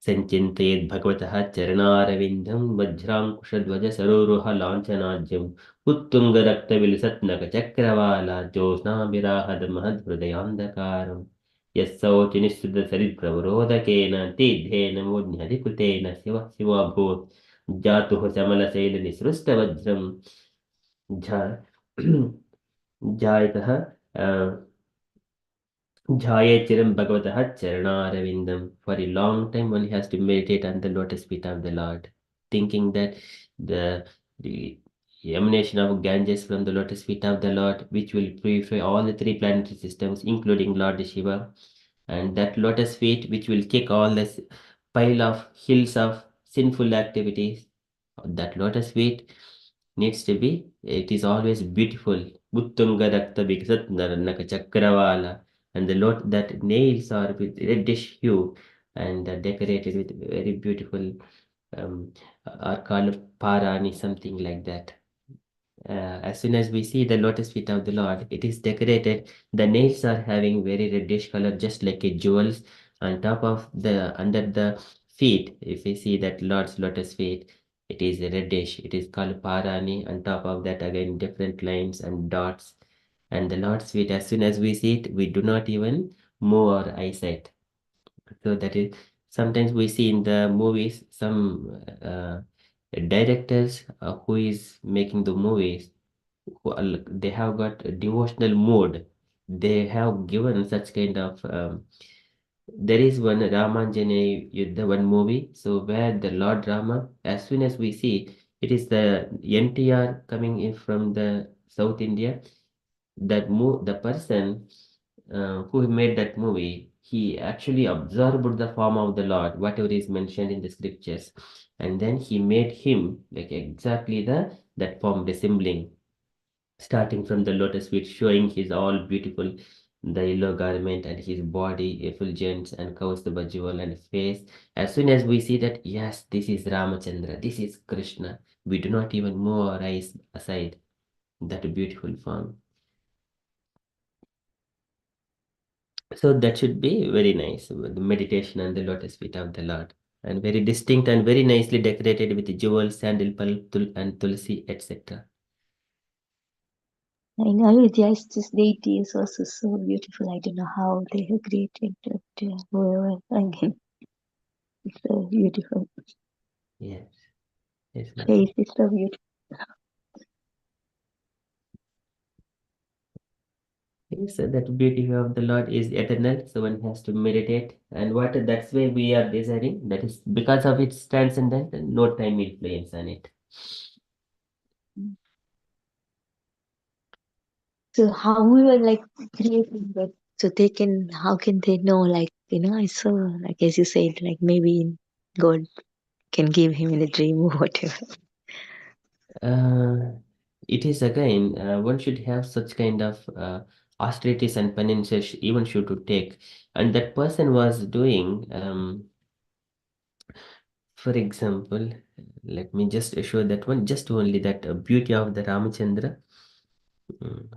Sanchintayed Bhagavataha Charanaravindam Vajrankushadvaja Saroruha Lanchanajyam Uttunga Rakta Vilisatnaka Chakravala Joshnabirahad Mahad Pradayandakaram. Yassauti Nishuddha Sarit Pravarodakena Tidhena Mudnyadikutena Siva Siva Bhut Jatuh Samala Saila Nisrusta Vajram Jayatah Jhayachiram Bhagavataha Charanaravindam. For a long time, one has to meditate on the lotus feet of the Lord, thinking that the emanation of Ganges from the lotus feet of the Lord, which will purify all the three planetary systems, including Lord Shiva, and that lotus feet, which will kick all this pile of hills of sinful activities. That lotus feet needs to be, it is always beautiful. Uttunga Rakta Bhiksat Naranaka Chakravala. And the lot that nails are with reddish hue and decorated with very beautiful, are called parani, something like that. As soon as we see the lotus feet of the Lord, it is decorated. The nails are having very reddish color, just like a jewels. On top of the, under the feet, if we see that Lord's lotus feet, it is reddish. It is called parani. On top of that, again, different lines and dots. And the Lord's feet, as soon as we see it, we do not even move our eyesight. So that is, sometimes we see in the movies some directors who is making the movies, they have got a devotional mode. They have given such kind of, there is one Ramanjane Yuddha, one movie, so where the Lord Rama, as soon as we see, it is the NTR coming in from the South India, the person who made that movie, he actually observed the form of the Lord, whatever is mentioned in the scriptures, and then he made him like exactly that form resembling, starting from the lotus feet, showing his all beautiful, the yellow garment and his body effulgence and Kaustubha jewel and face. As soon as we see that, yes, this is Ramachandra, this is Krishna, we do not even move our eyes aside that beautiful form. So that should be very nice, the meditation on the lotus feet of the Lord. And very distinct and very nicely decorated with jewels, sandal pulp, and tulsi, etc. I know just this deity is also so beautiful. I don't know how they have created that. Whoever, again, it's so beautiful. Yes, yes, Face is so beautiful. so that beauty of the Lord is eternal, so one has to meditate. And what that's why we are desiring, that is because of its transcendent and no time influence on it. So how we were like creating that, so they can, how can they know, like, I saw, like, as you said, like maybe God can give him in a dream or whatever. It is again, one should have such kind of austerities and penances even should to take. And that person was doing, for example, let me just show that one, just only that beauty of the Ramachandra. Mm.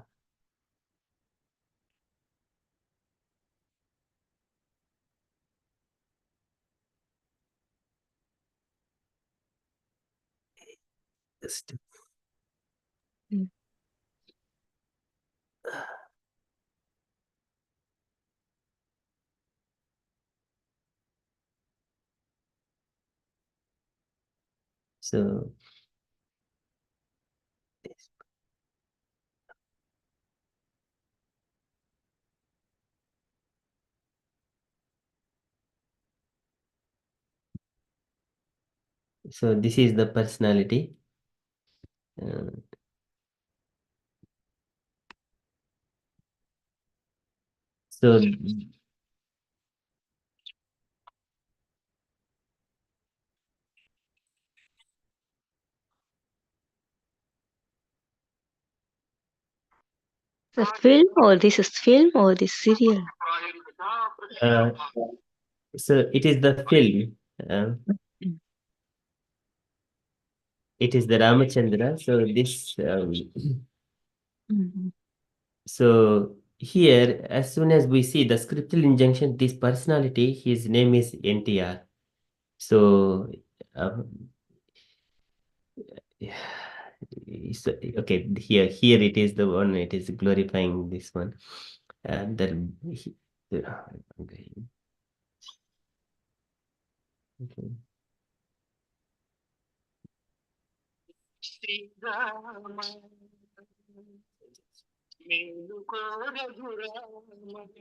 Just Mm. so so this is the personality. Uh, so The film or this is film or this serial? uh, so it is the film. Uh, Mm. it is the Ramachandra. So this Mhm. so here, as soon as we see the scriptural injunction, this personality, his name is NTR. So, uh, so okay, here it is the one. It is glorifying this one, and then okay. Okay.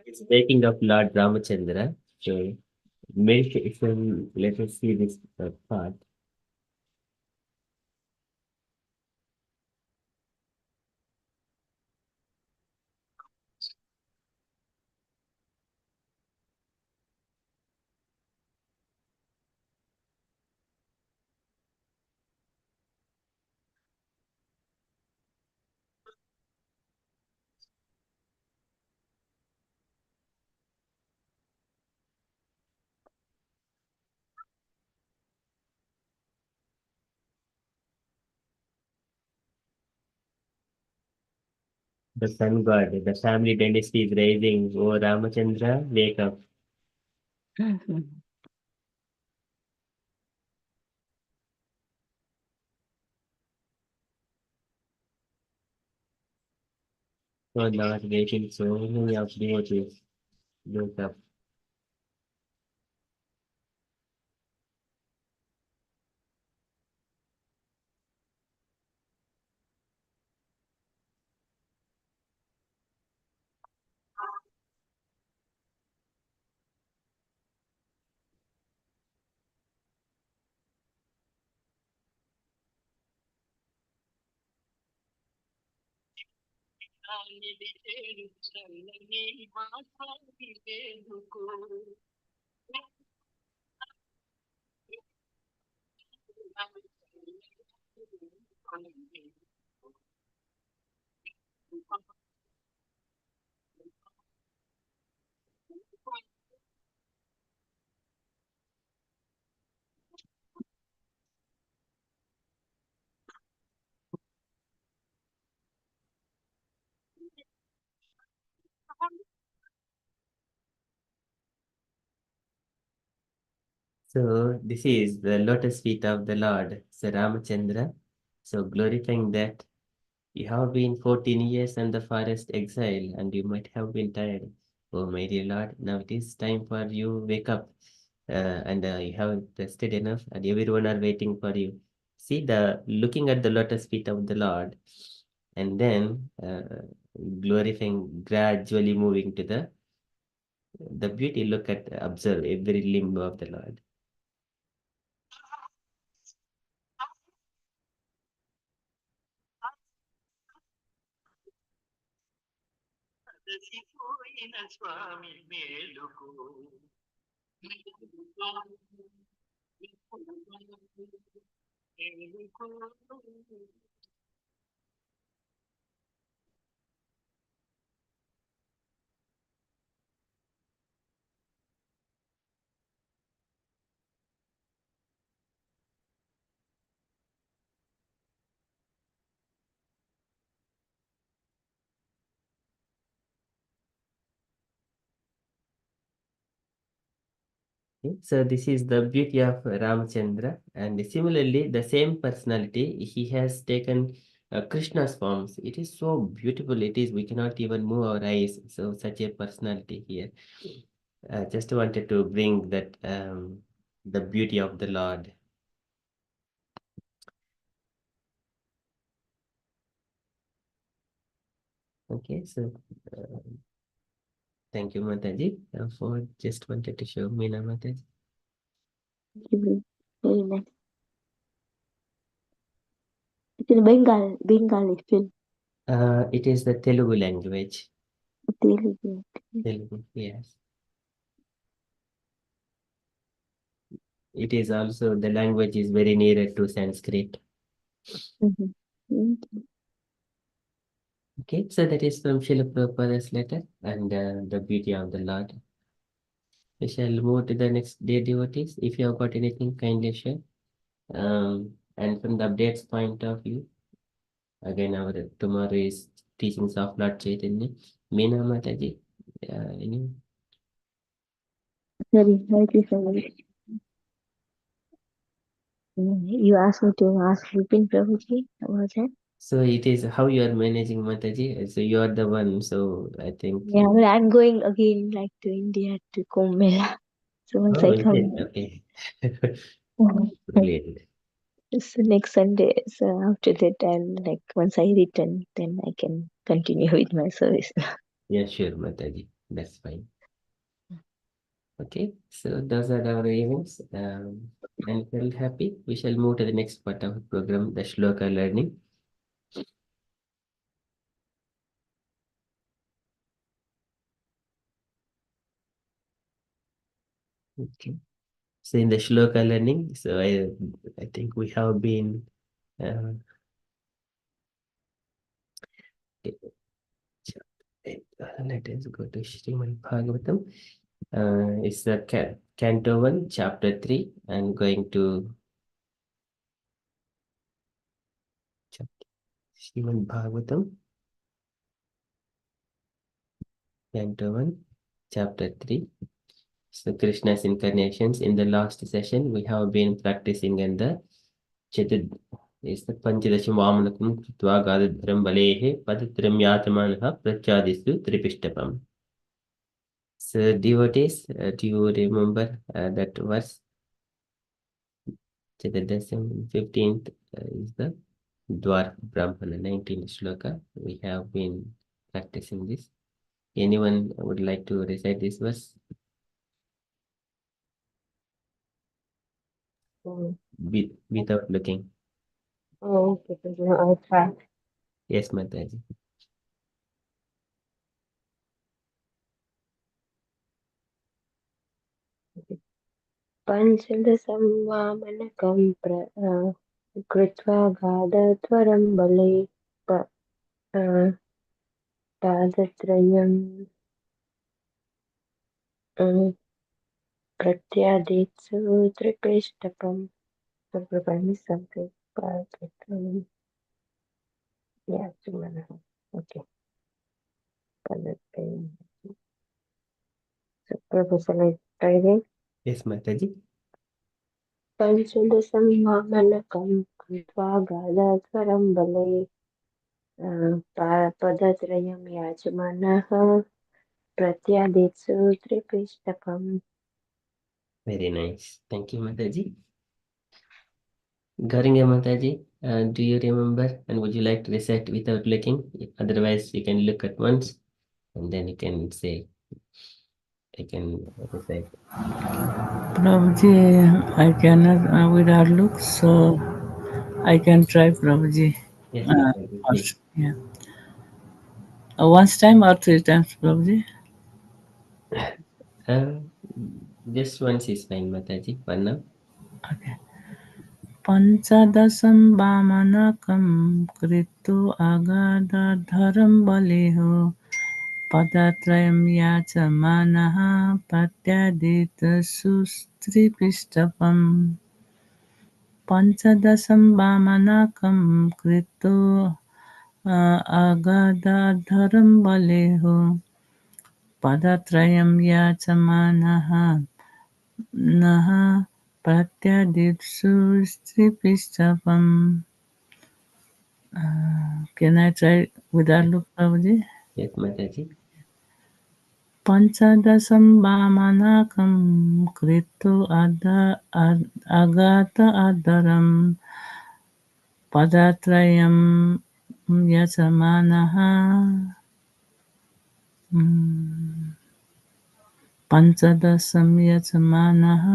It's taking of Lord Ramachandra. So meditation. Let us see this part. The sun god, the family dynasty is rising. Oh Ramachandra, wake up. Mhm. So not waiting so many of devotees. Wake up. So this is the lotus feet of the Lord, Sir Ramachandra. So glorifying that you have been 14 years in the forest exile and you might have been tired. Oh my dear Lord, now it is time for you wake up. And you have rested enough and everyone are waiting for you. See the looking at the lotus feet of the Lord and then glorifying, gradually moving to the beauty. Look at, observe every limb of the Lord. Okay, so this is the beauty of Ramchandra, and similarly, the same personality he has taken Krishna's forms. It is so beautiful. It is we cannot even move our eyes. So such a personality here. Just wanted to bring that the beauty of the Lord. Okay, so uh, thank you, Mataji, for just wanted to show Meena Mataji. Very nice. It's in Bengali film. It is the Telugu language. Telugu. Telugu, yes. It is also the language is very near to Sanskrit. Okay, so that is from Srila Prabhupada's letter and the beauty of the Lord. We shall move to the next day devotees. If you have got anything, kindly share. And from the updates point of view, again, our tomorrow is teachings of Lord Chaitanya. Meena Mataji, any? Sorry, Hare Krishna. You asked me to ask Vipin Prabhuji about that. So it is how you are managing Mataji. So you are the one. So I think. Yeah, but I'm going again like to India to Kumbh Mela. So once Oh, I is come, it? Okay. Brilliant. it's the next Sunday. So after that, once I return, then I can continue with my service. Yeah, sure, Mataji. That's fine. Okay, so those are our events. And feel happy. We shall move to the next part of the program, the Shloka learning. Okay. So in the Shloka learning, so I think we have been uh, let us go to Srimad Bhagavatam. It's the Canto 1, Chapter 3. I'm going to Srimad Bhagavatam, Canto 1, Chapter 3. So Krishna's incarnations. In the last session, we have been practicing in the Chatud is the Panchadasham Vamanakam Kritva Gadadhram Balehe Padatram Yatamanha Prachadisu Tripistapam. So devotees, do you remember that verse? Chaturdasham 15th is the Dwar Brahmana 19th Sloka. We have been practicing this. Anyone would like to recite this verse? Without looking. Oh, okay, I'll try. Yes, Mataji. पञ्चदशं वामनकं कृत्वा गाढत्वरं बले पादत्रयं प्रत्यादेत्सु त्रिपिष्टकम्. So Prabhupada is something. Yeah, okay. Padattrayam. So Prabhupada, try again. Yes, Mataji. पञ्चदशं वामनकं कृत्वा गाढत्वरं बले पदत्रयं याजमानः प्रत्यादेत्सु त्रिपिष्टकम्. Very nice. Thank you, Mataji. Garinga Mataji, do you remember and would you like to recite without looking? Otherwise, you can look at once and then you can say, I can recite. Prabhuji, I cannot without look, so I can try Prabhuji. Yes, Mataji, please. First, yeah. Once time or three times, Prabhuji? Uh, just once is fine, Mataji, for now. Okay. पञ्चदशं वामनकं कृत्वा अगाधधरं बलिः पदत्रयं याचमानः प्रत्यादितसुस्त्रिपिष्टपम् पञ्चदशं वामनकं कृत्वा अगाधधरं बलिः पदत्रयं याचमानः नः प्रत्यादित्सुस्त्रिपिष्टपम्. Can I try without look, Prabhuji? Yes, Mataji. पञ्चदशं वामनकं कृत्वा अगात अधरं पदत्रयं यजमानः पञ्चदशं यजमानः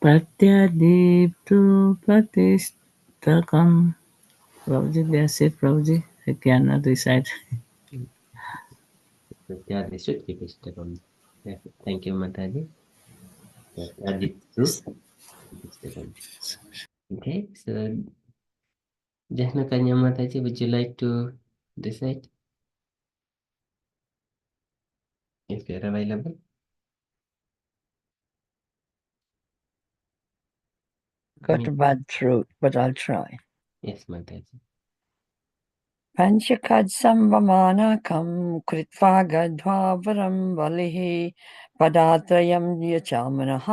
प्रत्यदीप्तु प्रतिष्ठकम्. Prabhuji, that's it, Prabhuji. I cannot recite. Pratyadishutipishtakam. Thank you, Mataji. Pratyadishutipishtakam. Okay, so Jahnakanya Mataji, would you like to recite if you're available? Got a bad throat, but I'll try. Yes, Mataji. पञ्चकत्सम्भमानकं कृत्वा गध्वापरं बलिः पदात्रयं यचामनः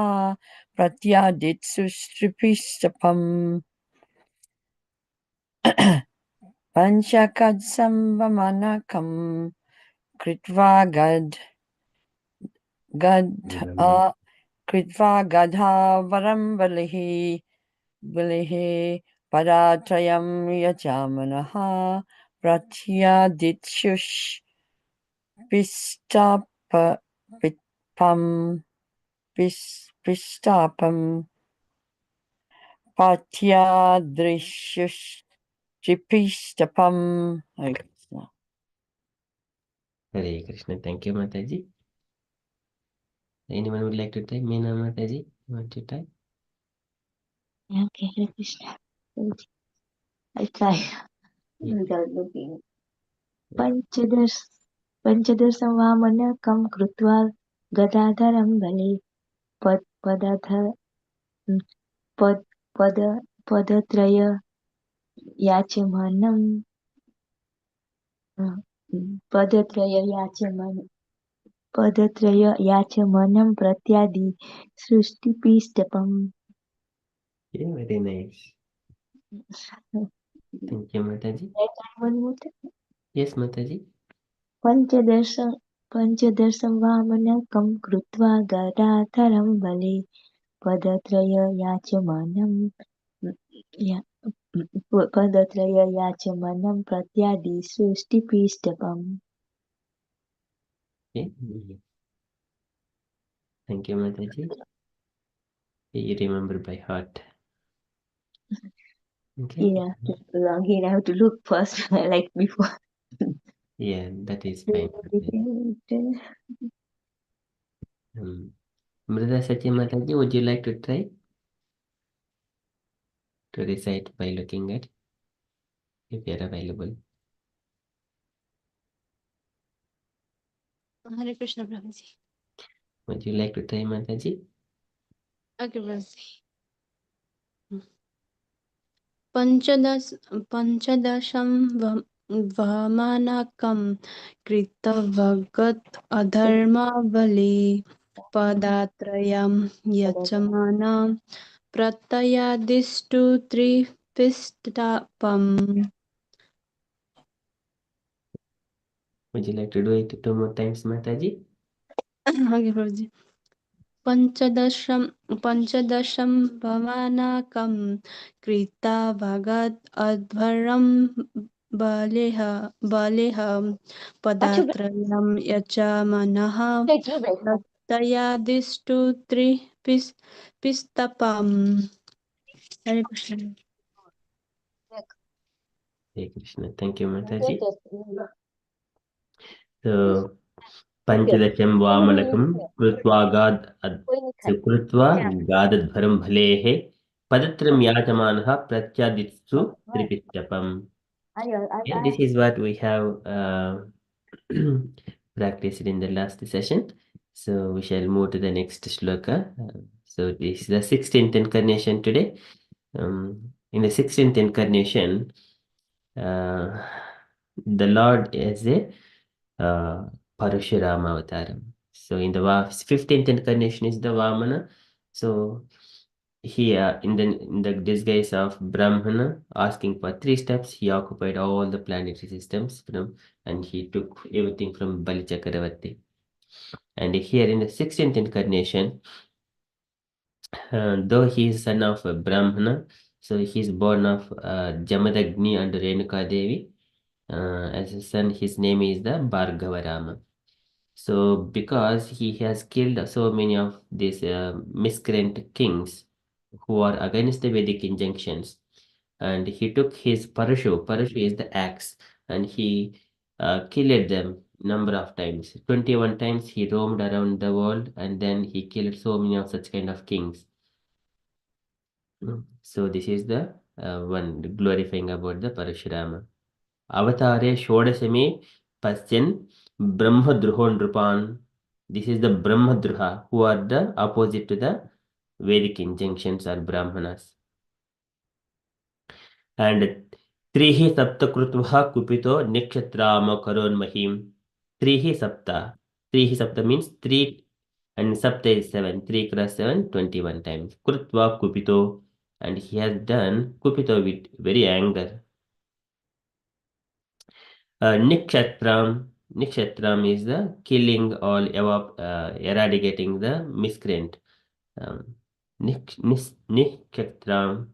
प्रत्यादित्सुष्टृपिष्टपम् पञ्चकत्सम्भमानकं कृत्वा कृत्वा गधावरं बलिः पदात्रयं यचामनः पिष्टापं पाठ्यादृशुष्टिपिष्टपम्. Hare Krishna. Thank you, Mataji. Anyone would like to try? Meena Mataji, you want to try? Okay, Hare Krishna. I try Yeah. without looking. पञ्चदश पञ्चदशवामनकं कृत्वा गदाधरं बले पदध पद पद पदत्रय याचमानं पदत्रय याचमानं प्रत्यादि सृष्टिपिष्टपम्. Yeah, very nice. Thank you, Mataji. One more time. Yes, Mataji. पञ्चदशं वामनकं कृत्वा गदाधरं बले पदत्रय याचमानं पदत्रय याचमानं प्रत्यादि सृष्टिपिष्टपम्. Okay. Thank you, Mataji. You remember by heart. Okay. Yeah, again I have to look first like before. Yeah, that is fine. Mrida Satya Mataji, would you like to try to recite by looking at if you are available? Hare Krishna Prabhuji. Would you like to try, Mataji? Okay, Prabhuji. पञ्चदशं वामनकं कृतवगत् अधर्मावलि पदात्रयं यजमानं प्रत्ययादिष्टु त्रिपिष्टपम्. Would you like to do it 2 more times, Mataji? Okay, Prabhuji. पञ्चदशं भवानकं कृतवगत् अध्वरं बलिः पदात्रयं यजमानः प्रत्ययादिष्टु त्रिपिष्टपम्. हरे Krishna. Hare Krishna. Thank you, Mataji. So, Panchadasham Vamanakam Krutva Gad Krutva Gadadharam Bhalehe Padatram yajamanah pratyaditsu tripityapam. Yeah, this is what we have practiced in the last session. So we shall move to the next shloka. So this is the 16th incarnation today. In the 16th incarnation, the Lord is a Parashurama Avataram. So in the 15th incarnation is the Vamana. So here in the disguise of Brahmana, asking for 3 steps, he occupied all the planetary systems and he took everything from Bali Chakravarti. And here in the 16th incarnation, though he is son of a Brahmana, so he is born of Jamadagni and Renuka Devi. As a son, his name is the Bhargavarama. So because he has killed so many of these miscreant kings who are against the Vedic injunctions, and he took his parashu is the axe, and he killed them number of times. 21 times he roamed around the world, and then he killed so many of such kind of kings. So this is the one glorifying about the Parashurama. Avatare Shodasame Pasyan Brahmadruho Nrupan. This is the Brahmadruha, who are the opposite to the Vedic injunctions or Brahmanas. And Trihi Sapta Krutvaha Kupito Nikshatrama Karon Mahim. Trihi Sapta. Trihi Sapta means 3 and Sapta is 7. 3 cross 7, 21 times. Krutva Kupito. And he has done Kupito with very anger. Nikshatram is the killing all, eradicating the miscreant. Nikshatram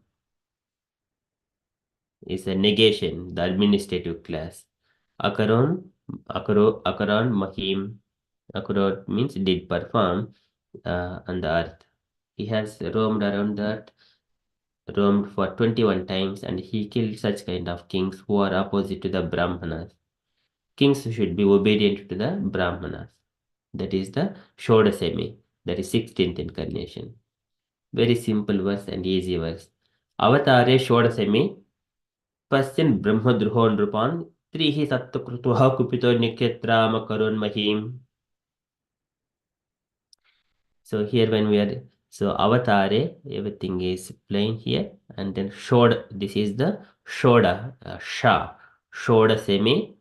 is a negation, the administrative class. Akaron Mahim. Akaron means did perform on the earth. He has roamed around the earth, roamed for 21 times, and he killed such kind of kings who are opposite to the Brahmanas. Kings should be obedient to the Brahmanas. That is the Shodasemi, that is 16th incarnation. Very simple verse and easy verse. Avatare Shodasemi Pasyan Brahmadruho Nrupan Trihi Sattakrutuha Kupito Nikyatrama Karun Mahim. So here when we are, so Avatare, everything is plain here, and then Shod, this is the Shoda, Sha. Shodasemi,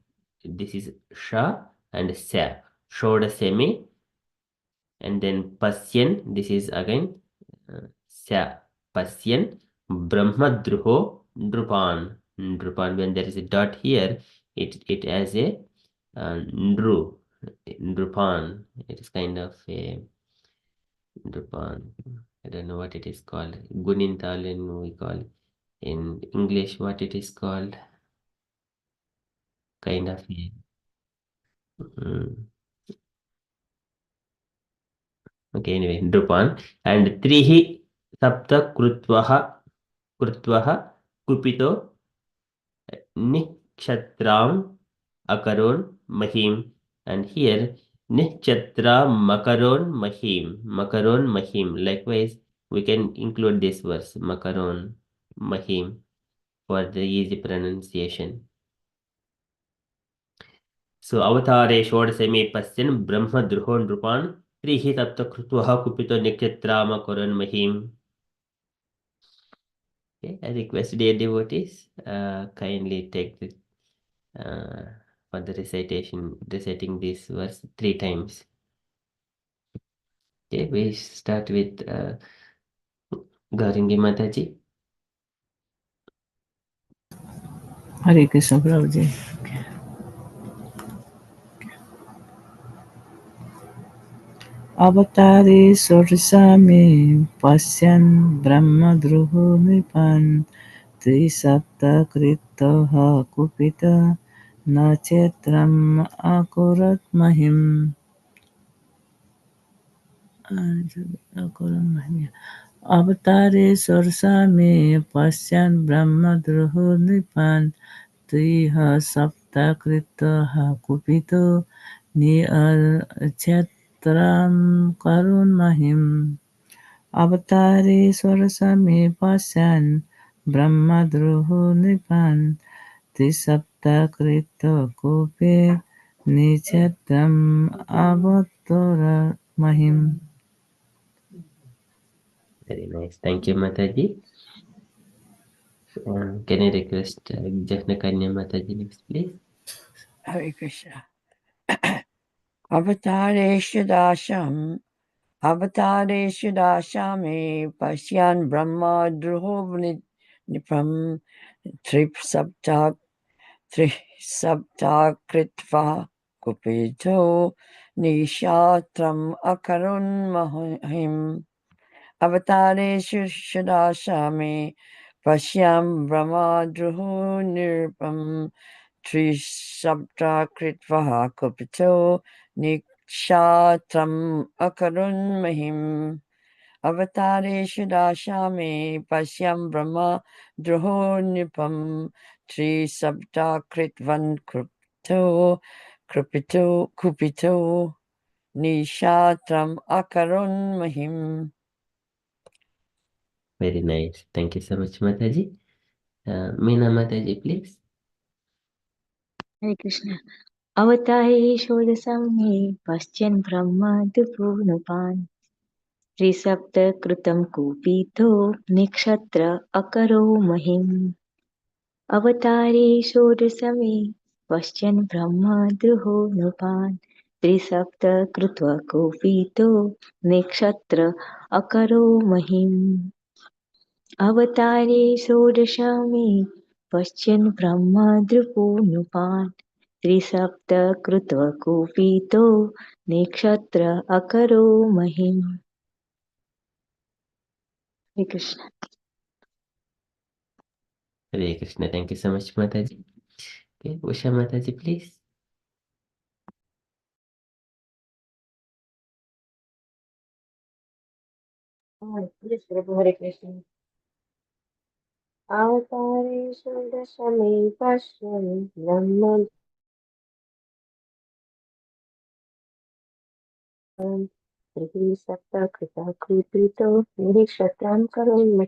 this is Sha and Sa. Shodasemi, and then Pasyan, this is again Sa. Pasyan Brahmadruho Nrupan. Nrupan, when there is a dot here, it has a Nru. Nrupan. It is kind of a Nrupan. I don't know what it is called. Gunintalin we call. In English, what it is called? Kind of a okay, anyway, Nrupan. And Trihi Sapta Krutvaha Kupito Nikshatram Akaron Mahim. And here Nikshatra Makaron Mahim. Likewise, we can include this verse Makaron Mahim for the easy pronunciation. So Avatare Shodasame Pasyan Brahmadruho Nrupan Trihi Sapta Krutvaha Kupito Nikshatra Makaron Mahim. Okay, I request dear devotees, kindly take the for the reciting this verse 3 times. Okay, we start with Gaurangi Mataji. Hare Krishna Prabhuji. Avatare Sorsame Pasyan Brahmadruho Nipan Trisapta Kritaha Kupita Nachetram Akurat Mahim. Avatare Sorsame Pasyan Brahmadruho Nipan Triha Sapta Kritaha Kupito Ni Chetram Karun Mahim. अवतारेश्वरसमे पश्यन् ब्रह्मद्रुहो नृपान् त्रिसप्तकृतकूपे निक्षत्रम् अवतरमहिम्. Very nice. Thank you, Mataji. Can I request Jafnakanya Mataji next, please? Hare Krishna. Avatareshu dasham, avatareshu dashame, pasyan brahma druho nipam, trisapta kritva kupito, nishatram akarun mahim. Avatareshu shadashami, pasyan brahma druho nirpam, Trisabda Kritvaha Kupito Nikshatram Akarun Mahim Avatare Shudashami Pashyam Brahma Druho Nipam Trisabda Kritvan Kupito Nishatram Akarun Mahim. Very nice. Thank you so much, Mataji. Meena Mataji, please. Hare Krishna. Avatahe Shodasame Paschyan Brahma Dupunupan Trisapta Krutam Kupito Nikshatra Akaro Mahim Avatare Shodasame Paschyan Brahma Dupunupan Trisapta Krutva Kupito Nikshatra Akaro Mahim Avatare Shodasame Paschyan Brahma Dupunupan त्रिसप्त कृत्वा कुपितो निक्षत्र अकरो महिम्. Hare Krishna. Hare Krishna. Thank you so much, Mataji. Okay, Usha Mataji, please. Yes, Prabhu, Hare Krishna. Avatareshu dashame pashyami brahman त्रिसप्त कृता कृपितो निक्षत्रं करोमि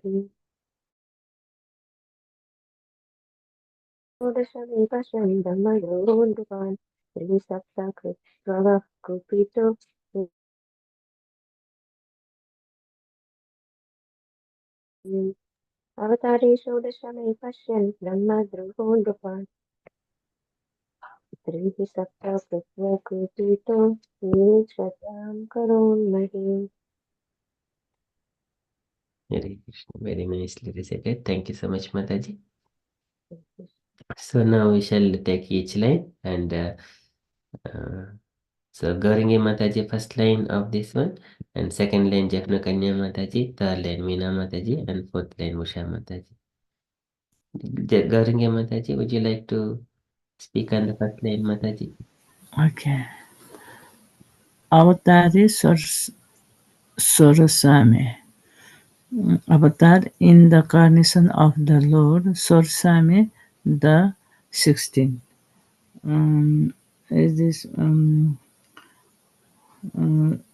षोडशमे पश्यन् ब्रह्मयोरुपान् त्रिसप्त कृत्वा कुपितो अवतारे षोडशमे पश्यन् ब्रह्मद्रोहोऽनृपान् त्रिः सप्त कृत्वा कुपितो निक्षत्रं करोन्महि. Hare Krishna. Very nicely recited. Thank you so much, Mataji. So now we shall take each line and so Gaurangi Mataji first line of this one and second line Jafnakanya Mataji, third line Meena Mataji and fourth line Usha Mataji. Gaurangi Mataji, would you like to speak on the first line, Mataji? Okay. Avatari Sorasame. Avatar in the carnation of the Lord Sorsame the 16th. Is this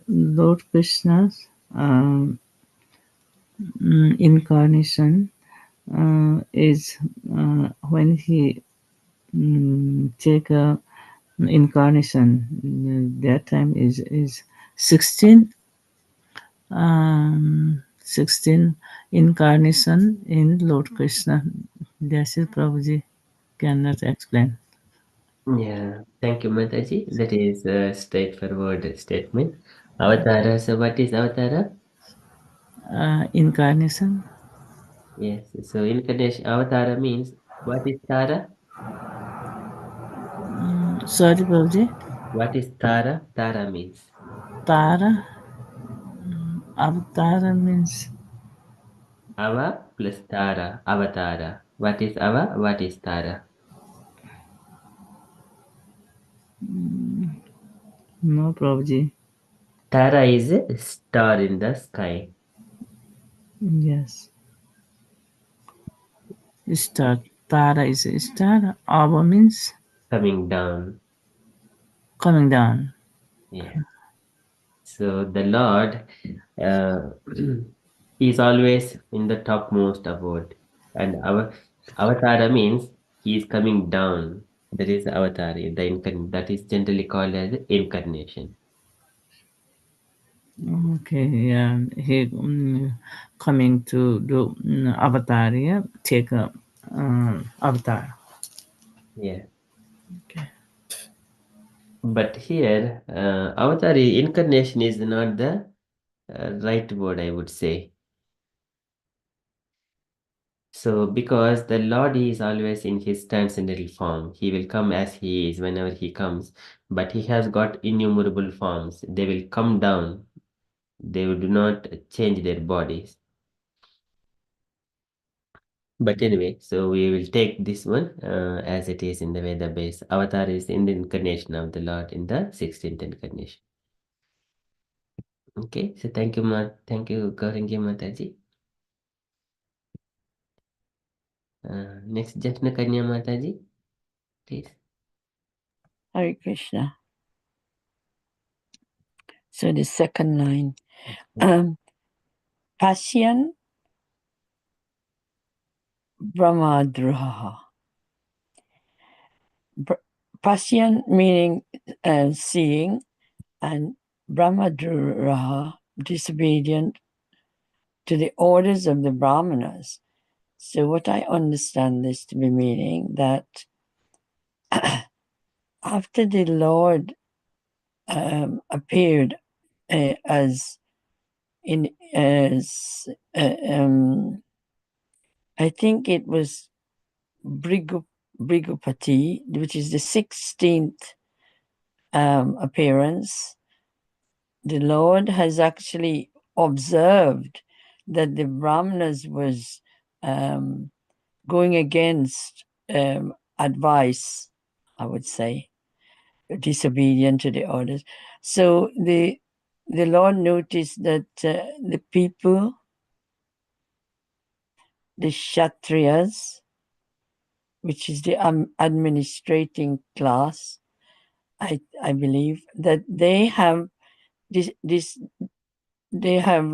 Lord Krishna's incarnation is when he take a incarnation. That time is 16 16 incarnation in Lord Krishna. That's it, Prabhuji cannot explain. Yeah, thank you, Mataji. That is a straightforward statement. Avatara. So what is Avatara? Incarnation. Yes. So incarnation Avatara means what is Tara? Sorry, Prabhuji. What is Tara? Tara means Tara. Avatara means Ava plus Tara. Avatara. What is Ava? What is Tara? no, Prabhuji. Tara is a star in the sky. Yes. Star. Tara is a star. Ava means Coming down. coming down. Yeah. So the Lord, uh, He is always in the topmost abode. And our avatara means he is coming down. That is avatar, that is generally called as incarnation. Okay, yeah, he coming to do avatar, yeah, take a avatar. Yeah. Okay. But here, avatar incarnation is not the right word, I would say. So, because the Lord is always in his transcendental form, he will come as he is whenever he comes, but he has got innumerable forms. They will come down, they do not change their bodies. But anyway, so we will take this one as it is in the Veda base. Avatar is in the incarnation of the Lord in the 16th incarnation. Okay, so thank you, thank you, Gaurangi Mataji. Next, Jatna Kanya Mataji, please. Hare Krishna. So the second line. Pasyan Brahmadruha. Pasyan meaning seeing, and Brahmadruha, disobedient to the orders of the Brahmanas. So what I understand this to be meaning that after the Lord appeared as I think it was Brigupati, which is the 16th appearance. The Lord has actually observed that the Brahmanas was going against advice, I would say, disobedient to the orders. So the Lord noticed that the people, the Kshatriyas, which is the administrating class, I believe that they have they have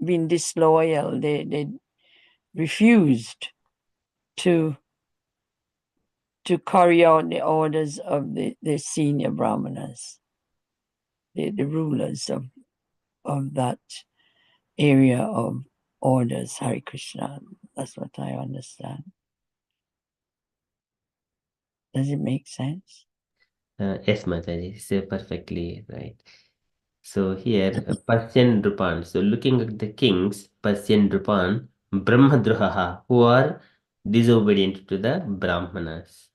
been disloyal. They refused to carry out the orders of the senior brahmanas, the rulers of that area of orders. Hare Krishna. That's what I understand. Does it make sense? Yes, Mataji, say perfectly right. So here, Pasyan Drupan. So looking at the kings, Pasyan Drupan, Brahmadruhaha, who are disobedient to the Brahmanas.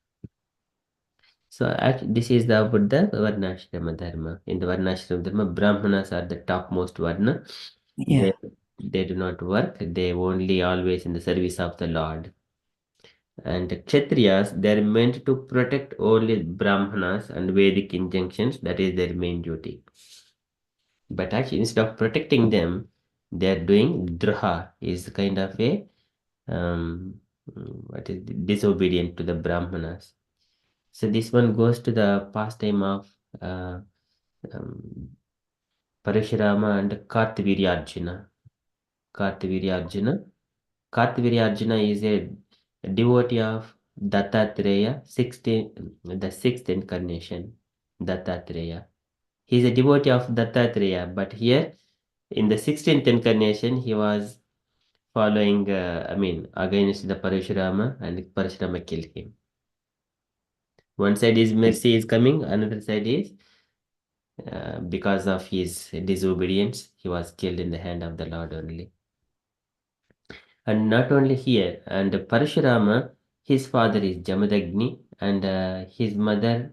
So actually, this is about the Varnashrama Dharma. In the Varnashrama Dharma, Brahmanas are the topmost Varna. Yeah. They do not work. They only always in the service of the Lord. And Kshatriyas, they are meant to protect only Brahmanas and Vedic injunctions. That is their main duty. But actually, instead of protecting them, they are doing Druha, is kind of a what is disobedient to the Brahmanas. So this one goes to the pastime of Parashurama and Kartavirya Arjuna. Kartavirya Arjuna is a devotee of Dattatreya, the sixth incarnation, Dattatreya. He is a devotee of Dattatreya, but here in the 16th incarnation, he was following, against the Parashurama, and Parashurama killed him. One side is mercy is coming, another side is because of his disobedience, he was killed in the hand of the Lord only. And not only here, and Parashurama, his father is Jamadagni, and his mother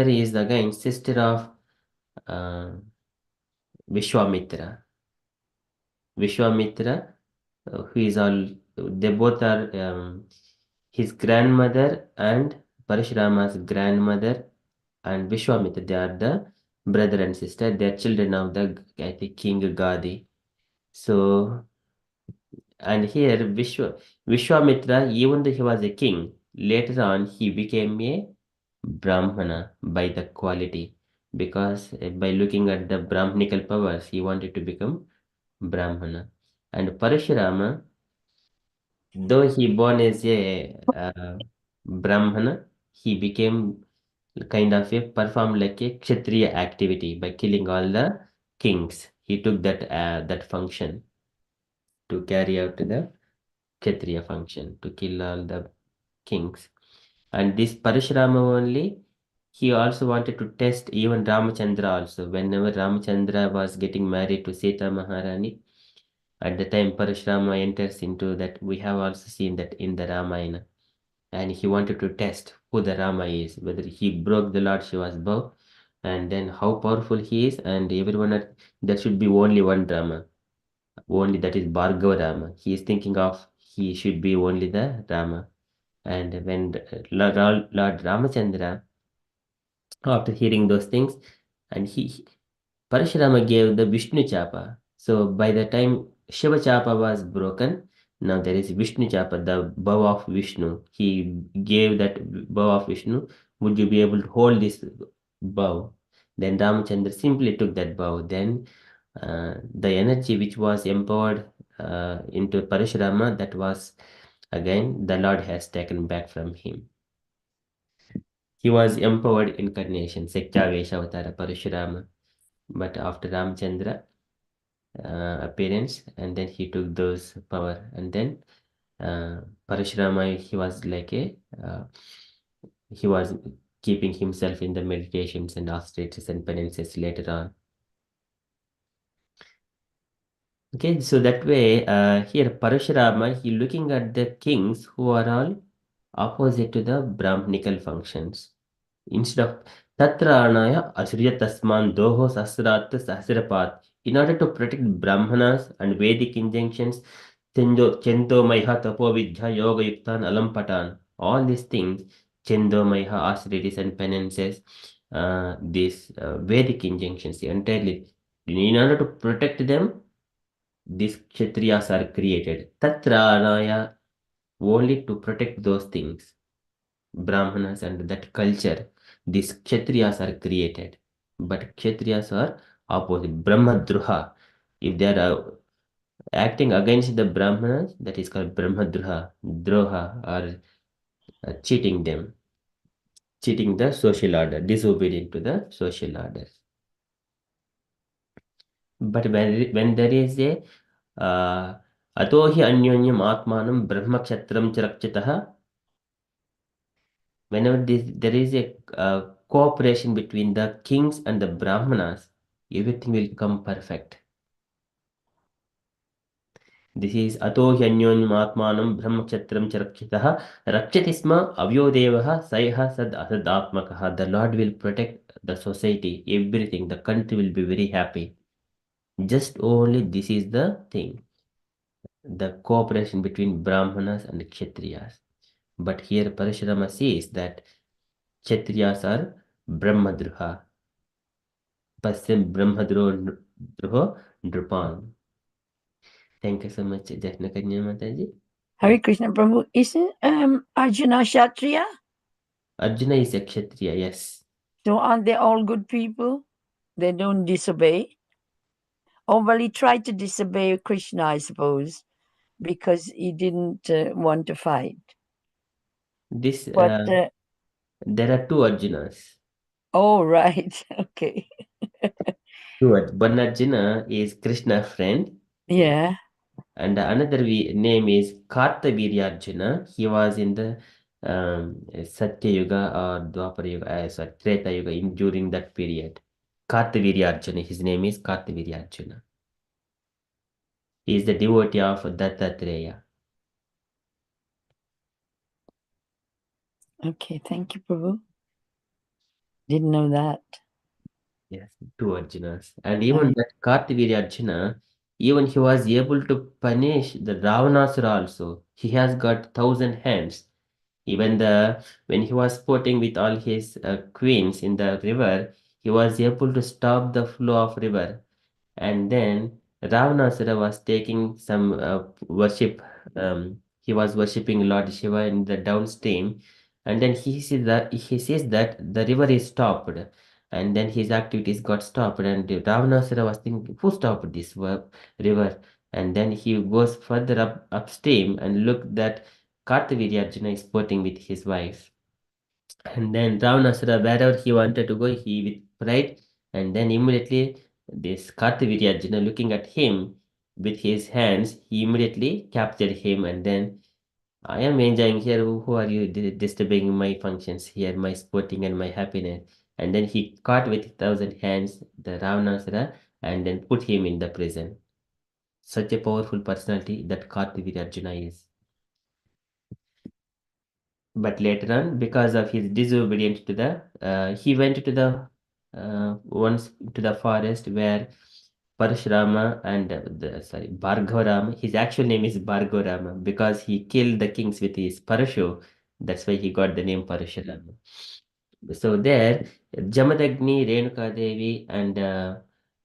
is again sister of Vishwamitra. Vishwamitra, who is all, they both are his grandmother and Parashurama's grandmother and Vishwamitra. They are the brother and sister. They are children of the, I think, King Gadi. So, and here Vishwamitra, even though he was a king, later on he became a Brahmana by the quality, because by looking at the Brahmanical powers, he wanted to become Brahmana. And Parashurama, though he born as a Brahmana, he became kind of a performed like a Kshatriya activity by killing all the kings. He took that function to carry out the Kshatriya function to kill all the kings. And this Parashurama only, he also wanted to test even Ramachandra also. Whenever Ramachandra was getting married to Sita Maharani, at the time Parashurama enters into that. We have also seen that in the Ramayana. And he wanted to test who the Rama is, whether he broke the Lord Shiva's bow, and then how powerful he is, and everyone, there should be only one Rama, only that is Bhargava Rama. He is thinking of he should be only the Rama. And when Lord Ramachandra, after hearing those things, and Parashurama gave the Vishnu Chapa. So by the time Shiva Chapa was broken, now there is Vishnu Chapa, the bow of Vishnu. He gave that bow of Vishnu. Would you be able to hold this bow? Then Ramachandra simply took that bow. Then the energy which was empowered into Parashurama, that was again the Lord has taken back from him. He was empowered incarnation, Sektavesha Avatara Parashurama. But after Ramchandra appearance, and then he took those power, and then Parashurama, he was like he was keeping himself in the meditations and austerities and penances later on. Okay, so that way here Parashurama, he looking at the kings who are all opposite to the Brahmanical functions. Instead of Tatranaya Asriya Tasman Doho Sasrat Sahsrapat, in order to protect Brahmanas and Vedic injunctions, Chendo Maiha Tapo Vidya Yoga Yuktan Alampatan, all these things, Chendo Maiha austerities and penances, these Vedic injunctions entirely, in order to protect them, these Kshatriyas are created. Tatranaya, only to protect those things. Brahmanas and that culture, these Kshatriyas are created. But Kshatriyas are opposite. Brahmadruha. If they are acting against the Brahmanas, that is called Brahmadruha. Droha, or cheating them. Cheating the social order, disobedient to the social order. But when there is a Atohi Anyonyam Atmanam Brahmakshatram Charakchitaha, whenever there is a cooperation between the kings and the Brahmanas, everything will come perfect. This is Ato Hyanyonyam Atmanam Brahmakshatram Charakshitaha Rakchatisma Avyodevaha Saiha Sad Asad Atmakaha. The Lord will protect the society, everything. The country will be very happy. Just only this is the thing. The cooperation between Brahmanas and Kshatriyas. But here Parashurama says that Kshatriyas are Brahmadruha. Pasim Brahmadruho Drupan. Thank you so much, Jasnakanya Mataji. Hare Krishna Prabhu, isn't Arjuna Kshatriya? Arjuna is a Kshatriya, yes. So aren't they all good people? They don't disobey? Oh, well, he tried to disobey Krishna, I suppose, because he didn't want to fight. This But there are two Arjunas. oh, right, okay, One Arjuna is Krishna friend, yeah. and another name is Kartavirya Arjuna. He was in the Satya Yuga or Dwapara Yuga, sorry, Treta Yuga, during that period. Kartavirya Arjuna, his name is Kartavirya Arjuna. He is the devotee of Dattatreya. Okay, thank you, Prabhu. Didn't know that. Yes, two Arjunas. And even that Kartavirya Arjuna, even he was able to punish the Ravanasura also. He has got 1,000 hands. Even when he was sporting with all his queens in the river, he was able to stop the flow of river. And then Ravanasura was taking some worship. He was worshipping Lord Shiva in the downstream, and then he says that the river is stopped, and then his activities got stopped, and Ravanasura was thinking, who stopped this river? And then he goes further upstream and looked that Kartavirya is sporting with his wife. And then Ravanasura, wherever he wanted to go, he with pride, and then immediately this Kartavirya looking at him with his hands, he immediately captured him, and then I am enjoying here. Who are you disturbing my functions here, my sporting and my happiness? And then he caught with 1,000 hands the Ravanasura and then put him in the prison. Such a powerful personality that Kartavirya is. But later on, because of his disobedience to he went to the once to the forest where Parashurama and Bhargavarama. His actual name is Bhargavarama because he killed the kings with his parashu. That's why he got the name Parashurama. So there, Jamadagni, Renuka Devi, and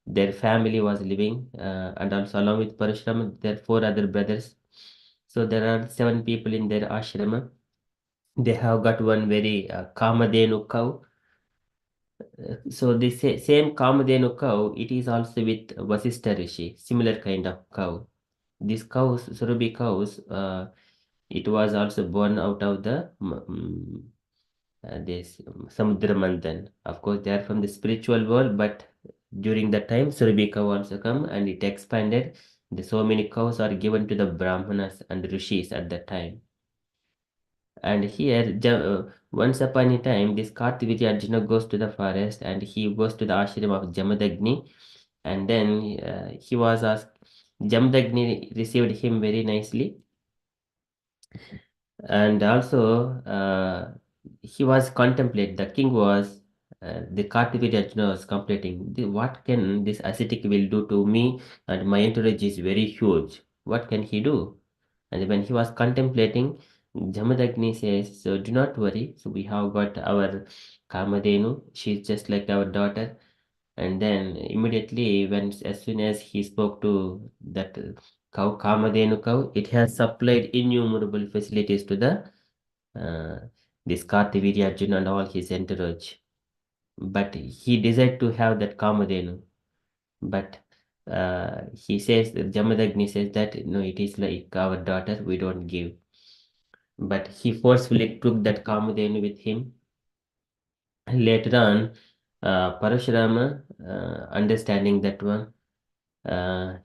their family was living, and also along with Parashurama, there are 4 other brothers. So there are 7 people in their ashrama. They have got one very Kamadhenu cow. So the same Kamadhenu cow, it is also with Vasistha Rishi, similar kind of cow. These cows, Surabhi cows, it was also born out of the this Samudra Manthan. Of course, they are from the spiritual world, but during that time, Surabhi cow also come and it expanded. So many cows are given to the Brahmanas and Rishis at that time. And here, once upon a time, this Kartavirya goes to the forest and he goes to the ashram of Jamadagni. And then he was asked, Jamadagni received him very nicely. And also, he was the king was, the Kartavirya was contemplating, what can this ascetic will do to me? And my entourage is very huge. What can he do? And when he was contemplating, Jamadagni says, so do not worry. So we have got our Kamadhenu. She's just like our daughter. And then immediately, as soon as he spoke to that cow, Kamadhenu cow, it has supplied innumerable facilities to the this Kartavirya Arjuna and all his entourage. But he desired to have that Kamadhenu. But he says, Jamadagni says that no, it is like our daughter, we don't give. But he forcefully took that Kamadhenu with him. Later on, Parashurama, understanding that one, uh,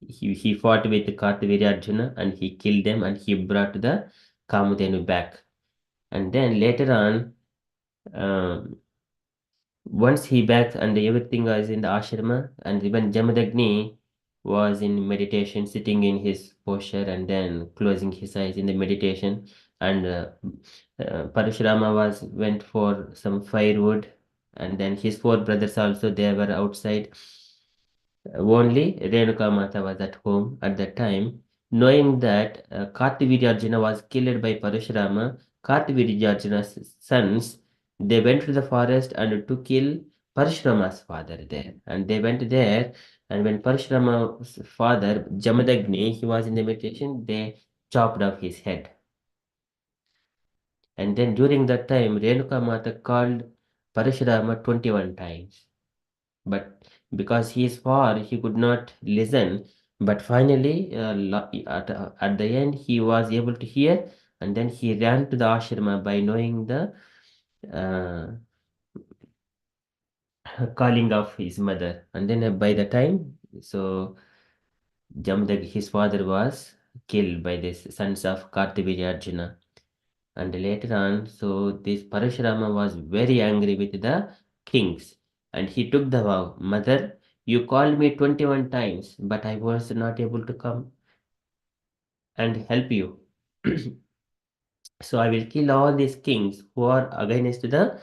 he fought with Kartavirya Arjuna and he killed them and he brought the Kamadhenu back. And then later on, once he back and everything was in the ashrama, and even Jamadagni was in meditation, sitting in his posture and then closing his eyes in the meditation, and Parashurama went for some firewood, and then his 4 brothers also they were outside. Only Renuka Mata was at home at that time, knowing that Kartavirya was killed by Parashurama. Kartavirya's sons, they went to the forest and to kill Parashurama's father there. And they went there, and when Parashurama's father, Jamadagni, he was in the meditation, they chopped off his head. And then during that time, Renuka Mata called Parashurama 21 times. But because he is far, he could not listen. But finally, at the end, he was able to hear, and then he ran to the ashrama by knowing the uh, calling of his mother. And then by the time, so Jamdag, his father was killed by the sons of Kartavirya Arjuna. And later on, so this Parashurama was very angry with the kings and he took the vow, Mother, you called me 21 times, but I was not able to come and help you. So I will kill all these kings who are against the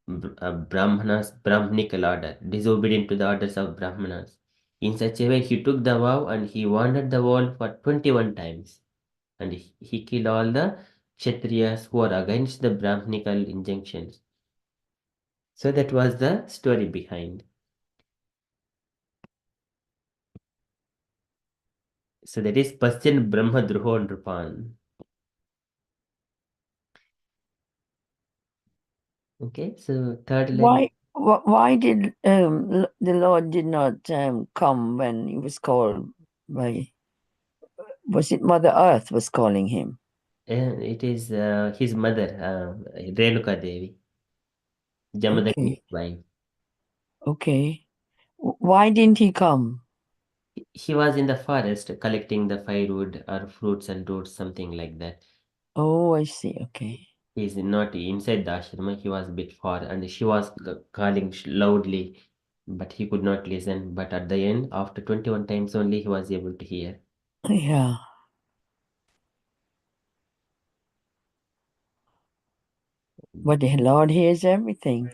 Brahmanas, Brahmanical order, disobedient to the orders of Brahmanas. In such a way, he took the vow and he wandered the world for 21 times. And he killed all the Kshatriyas who are against the Brahmanical injunctions. So that was the story behind. So that is Pasyan Brahma Druho Nrupan. Okay, so third line. Why did the Lord did not come when he was called by? Was it Mother Earth was calling him? It is his mother, Renuka Devi, Jamadagni's Okay. wife. Okay. Why didn't he come? He was in the forest collecting the firewood or fruits and roots, something like that. Oh, I see. Okay. He's not inside the ashrama, he was a bit far, and she was calling loudly, but he could not listen. But at the end, after 21 times only, he was able to hear. Yeah. But the Lord hears everything.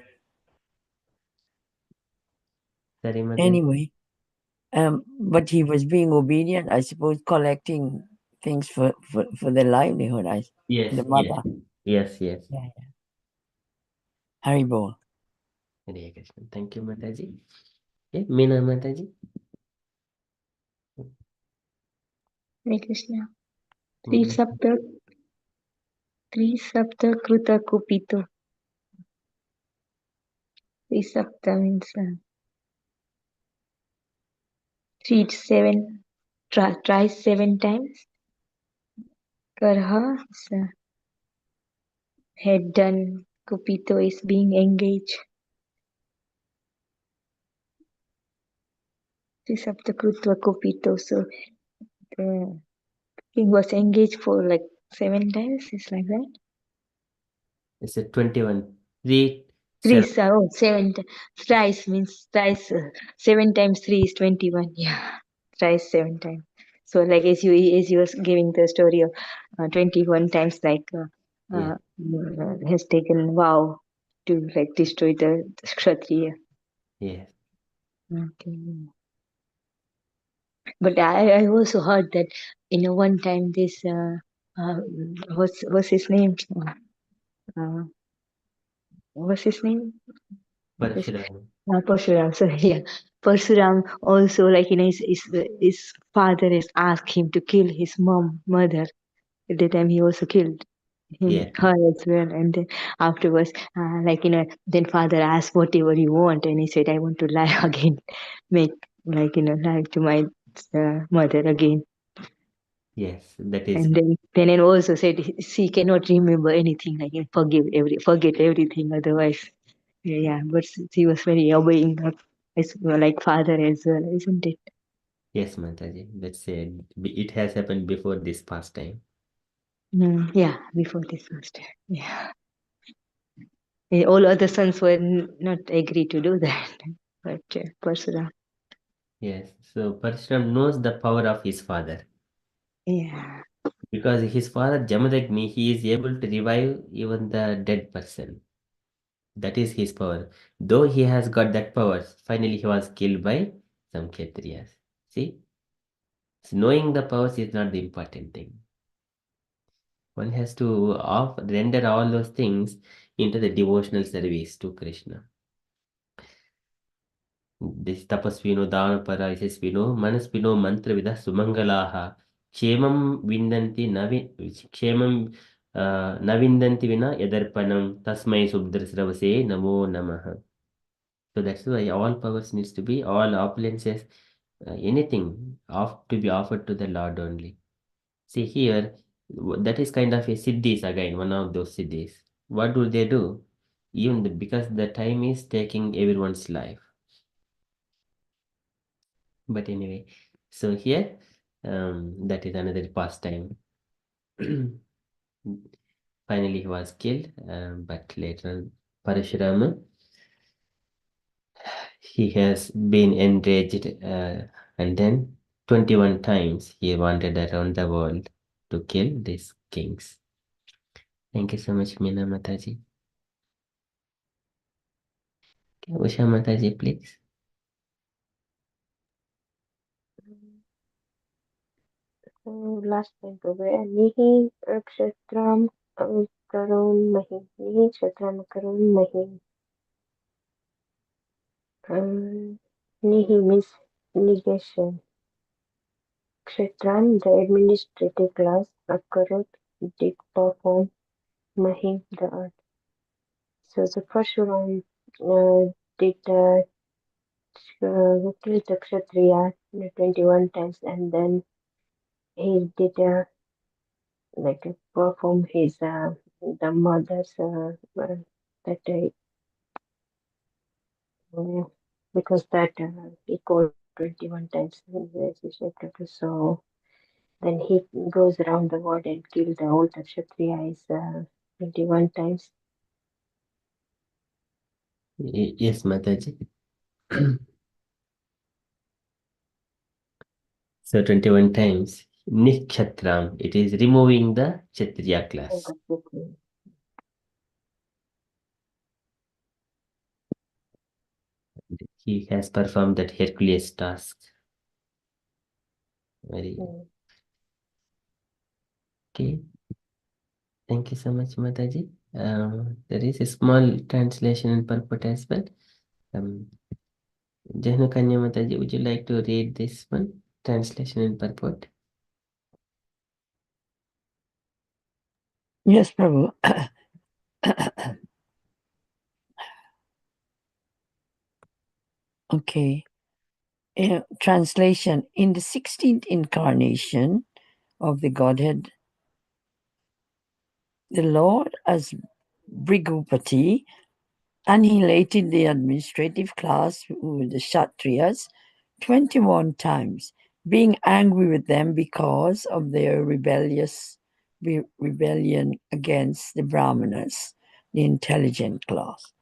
Sorry, Mother. Anyway, but he was being obedient, I suppose, collecting things for their livelihood. Yes, the yes, mother. yes, yes. Yeah. Haribol. Hare Krishna. Thank you, Mataji. Yeah, Meena Mataji. Hare Krishna. Mm. Trisapta Kruta Kupito. Trisapta means tries 7 times. Karha is had done. Kupito is being engaged. Trisapta Krutva Kupito. So the king was engaged for like 7 times. It's like that. It's a 21. 3, 7. Three, so 7 thrice means thrice. 7 times 3 is 21. Yeah, thrice 7 times. So like as you was giving the story of 21 times, like Yeah. has taken vow to like destroy the Kshatriya. Yes. Okay. But I also heard that one time this what's his name? Uh, what's his name? This Parshuram. Parshuram. So yeah, Parshuram also like his father has asked him to kill his mother. At the time he also killed Yeah. her as well, and then afterwards, then father asked whatever you want, and he said, "I want to lie again, make lie to my mother again." Yes. That is. And then it also said she cannot remember anything, like forget everything, otherwise. Yeah, but she was very obeying her, like father as well, isn't it? Yes, Mataji. That's it. It has happened before this past time. Yeah, before this first. Yeah. All other sons were not agree to do that, but Parsuram. Yes. So Parshuram knows the power of his father. Yeah. Because his father Jamadagni, he is able to revive even the dead person. That is his power. Though he has got that power, finally he was killed by some Kshatriyas. See? So knowing the powers is not the important thing. One has to render all those things into the devotional service to Krishna. This tapasvino, dhanapara, yashasvino, manasvino, mantravida, sumangalaha, kshemam vindanti kshemam navindanti vina yadarpanam tasmai subdrasravase namo namaha. So that's why all powers needs to be, all opulences, anything to be offered to the Lord only. See here, that is kind of a siddhis again, one of those siddhis. What do they do? Because the time is taking everyone's life. But anyway, so here, that is another pastime. Finally, he was killed, but later on, Parashurama, he has been enraged, and then 21 times he wandered around the world to kill these kings. Thank you so much, Meena Mataji. Okay, Usha Mataji, please. Last time, Nihi Kshatram Karun Mahi. Nihi Kshatram Karun Mahi. Nihi means negation. Kshatram, the administrative class, Akarut did perform Mahi, the earth. So the Parshuram did kill the Kshatriya 21 times, and then he did like perform his the mother's that because that he called 21 times in the chapter. So then he goes around the world and kills the whole Kshatriyas 21 times. Yes, Mataji. So 21 times. Nikshatram. It is removing the Kshatriya class. He has performed that Herculean task. Very okay. Thank you so much, Mataji. There is a small translation and purport as well. Jahnukanya Mataji, would you like to read this one? Translation and purport. Yes, Prabhu. Okay. Translation. In the 16th incarnation of the Godhead, the Lord as Brigupati annihilated the administrative class with the Kshatriyas 21 times, being angry with them because of their rebellion against the Brahmanas, the intelligent class.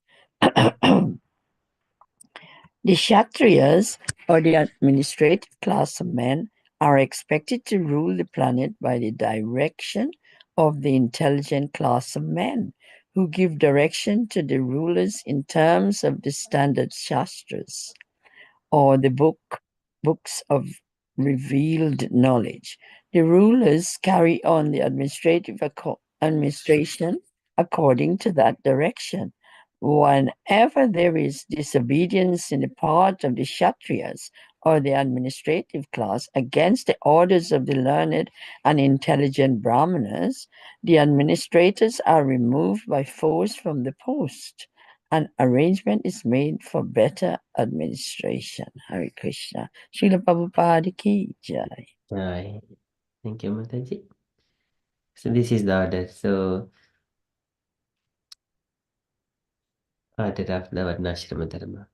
The Kshatriyas, or the administrative class of men, are expected to rule the planet by the direction of the intelligent class of men, who give direction to the rulers in terms of the standard Shastras, or the books of revealed knowledge. The rulers carry on the administration according to that direction. Whenever there is disobedience in the part of the Kshatriyas or the administrative class against the orders of the learned and intelligent Brahmanas, the administrators are removed by force from the post. An arrangement is made for better administration. Hare Krishna. Srila Prabhupada ki jai. Right. Thank you, Mataji. So this is the order. So order of the Varnashrama Dharma.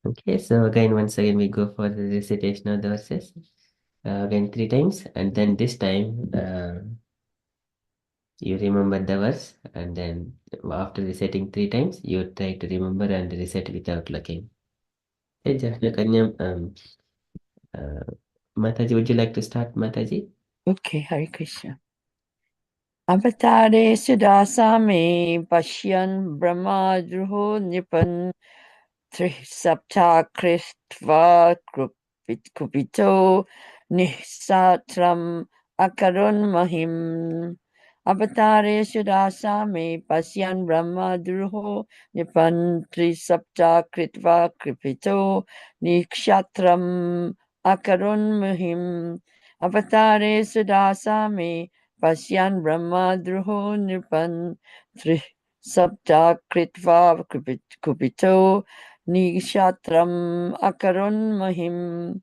Okay, so again, once again, we go for the recitation of the verses. Again, 3 times, and then this time you remember the verse, and then after reciting 3 times, you try to remember and recite without looking. Hey, Jahnakanya, Mataji, would you like to start, Mataji? Okay, Hare Krishna. Avatare Sudasame Pashyan Brahma Druho Nipan Trisapta Kristva Kupito Nisatram Akarun Mahim Avatare Sudasame Pasyan Brahma Druho Nipan Trisapta Kritva Kripito Nikshatram Akarun Mahim Avatare Sudasame Pasyan Brahma Druho Nipan Trisapta Kritva Kupito Nishatram Akarun Mahim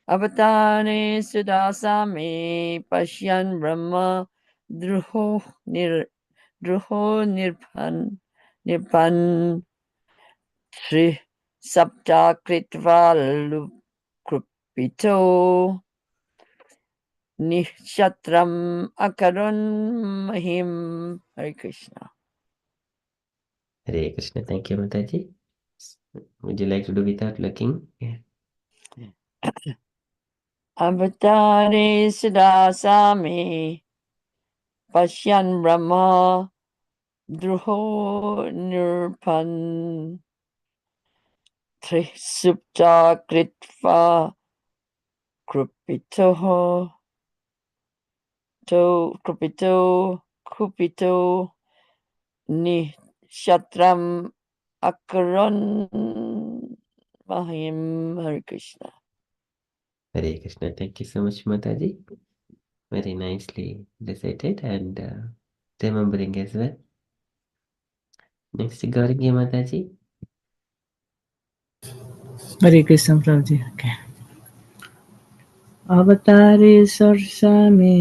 Avatane Sudasame Pashyan Brahma Druho Nirpan Sri Sapta Kritva Krupito Nishatram Akarun Mahim. Hare Krishna. Hare Krishna. Thank you, Mataji. Would you like to do without looking? Yeah. Avatare Sudasame Pashyan Brahma Druho Nirpan Trisupta Kritva Krupito Kupito Nishatram Akaran Mahim. Hare Krishna. Hare Krishna. Thank you so much, Mataji. Very nicely recited and remembering as well. Next, Gauri Mataji. Hare Krishna Prabhuji. Okay. अवतारे सर्षामि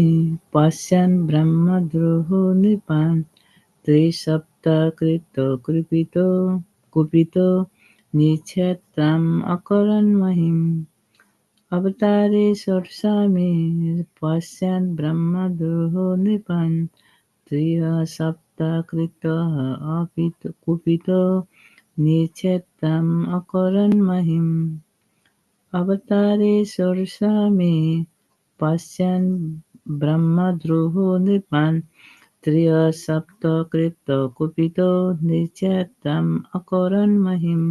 पश्यन् ब्रह्मद्रोहो नृपान् त्रिसप्तकृतो कुपितो निक्षेत्रम् अकरन् महिम् अवतारे सर्षामि पश्यन् ब्रह्मद्रोहो नृपान् त्रिसप्तकृतः कुपितो निक्षेत्रम् अकरन् महिम् अवतारे सर्षामि पश्यन् ब्रह्मद्रोहो नृपान् त्रिसप्तकृतो कुपितो निश्चेतम् अकरन् महिम्.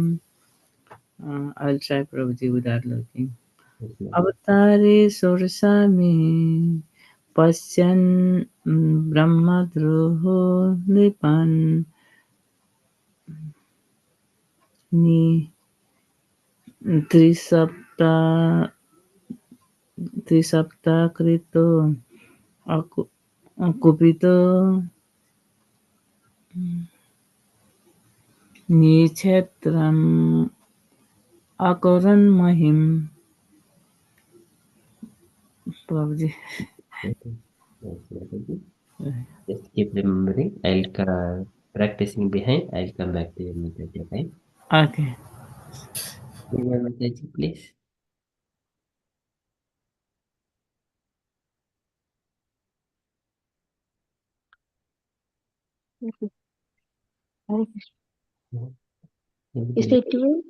I'll try Prabhuji without looking. अवतारे सर्षामि पश्यन् ब्रह्मद्रोहो नृपान् त्रिसप्तकृतो कुपितो निक्षेत्रम् अकरन् महिम्. Prabhuji. Just keep remembering. I'll practicing behind. I'll come back to you, Mataji. Okay? Okay. Mataji, please. Hare Krishna. Is it true?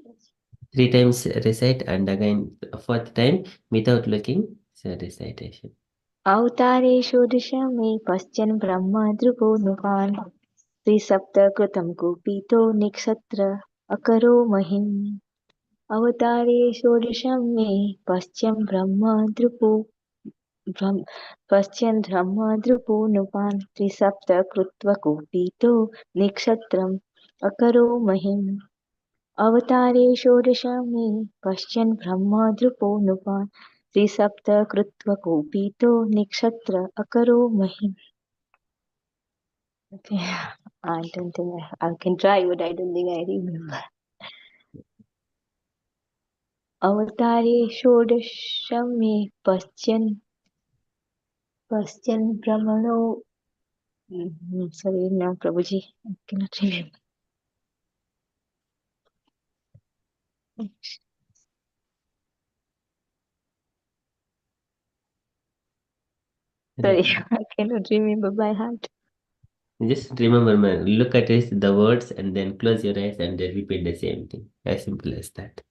3 times recite and again 4th time without looking. So recitation. अवतारेषु दशमे पश्यन् ब्रह्मद्रुवो नुपान् त्रिसप्तकृतं कुपितो निक्षत्र अकरो महिम् अवतारेषु दशमे पश्यन् ब्रह्मद्रुवो नुपान् त्रिसप्तकृत्वकुपितो निक्षत्रम् अकरो महिम् अवतारेषु दशमे पश्यन् ब्रह्मद्रुवो नुपान् त्रिसप्तकृत्वकुपितो निक्षत्र अकरो महिम्. Okay. I don't think I can try, but I don't think I remember. अवतारे षोडशमे पश्यन् भ्रमणो. Sorry, no, Prabhuji, I cannot remember. Sorry, I cannot remember by heart. Just remember, man, look at it, the words, and then close your eyes and then repeat the same thing. As simple as that.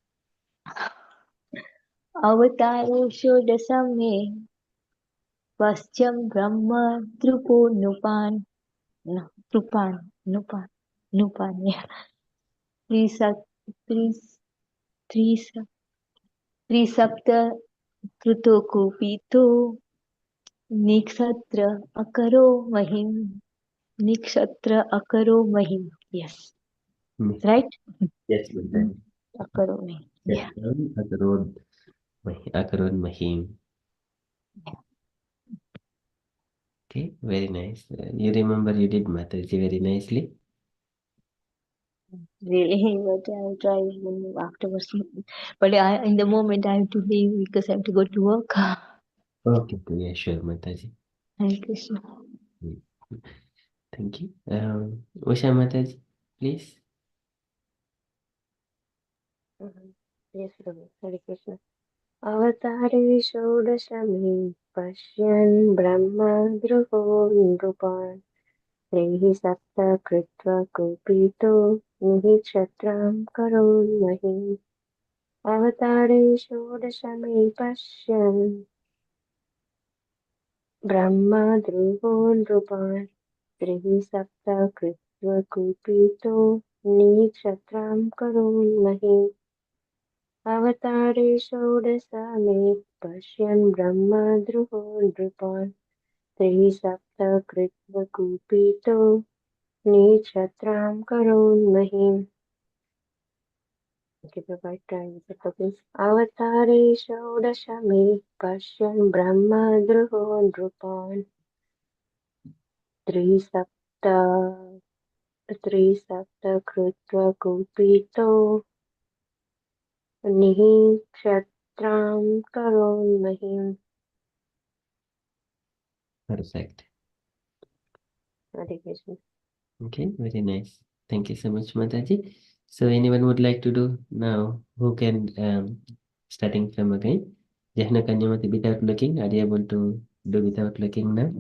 अवतारे षोडशमे पश्यन् ब्रह्मद्रुवो नुपान्. No, Nupan, yeah. त्रिसप्त कृतो कुपितो निक्षत्र अकरो महिम्. Nikshatra Akaro Mahim. Yes. Right? Yes, Mataji. Akaro Mahim. Yeah. Akarod Mahim. Okay, very nice. You remember you did Mataji very nicely. Really, but I'll try afterwards. But in the moment I have to leave because I have to go to work. Okay, yeah, sure, Mataji. Hare Krishna. Thank you. Usha Mataji, please. Yes, Prabhu. Hare Krishna. Avatare षोडशमे पश्यन् ब्रह्मद्रुवो नृपान् तैः सप्तकृत्वा कुपितो निःक्षत्रां करोन्महि अवतारे षोडशमे पश्यन् ब्रह्मद्रुवो नृपान् तैः सप्तकृत्वा कुपितो निःक्षत्रां करोन्महि अवतारे षोडशमे पश्यन् ब्रह्मद्रुवो नृपान् त्रिसप्तकृत्वकुपितो निक्षत्रां करोन्महि अवतारे षोडशमे पश्यन् ब्रह्मद्रुवो नृपान् त्रिसप्तकृत्वकुपितो त्रिसप्तकृत्वा कुपितो निःक्षत्रां करोन्महिम्. Perfect. Hare Krishna. Okay, very nice. Thank you so much, Mataji. So anyone would like to do now? Who can starting from again? Jahna Kanyamati without looking. Are you able to do without looking now?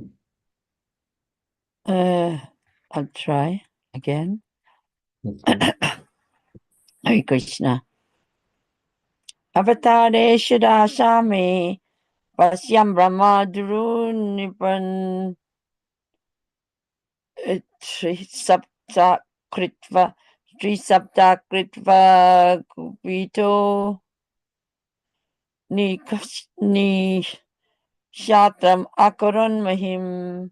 I'll try again. Yes, please. Hare Krishna. Avatare Shadashame Pasyam Brahma Nipan Trisapta Kritva Kupito Ni Shatam Akaran Mahim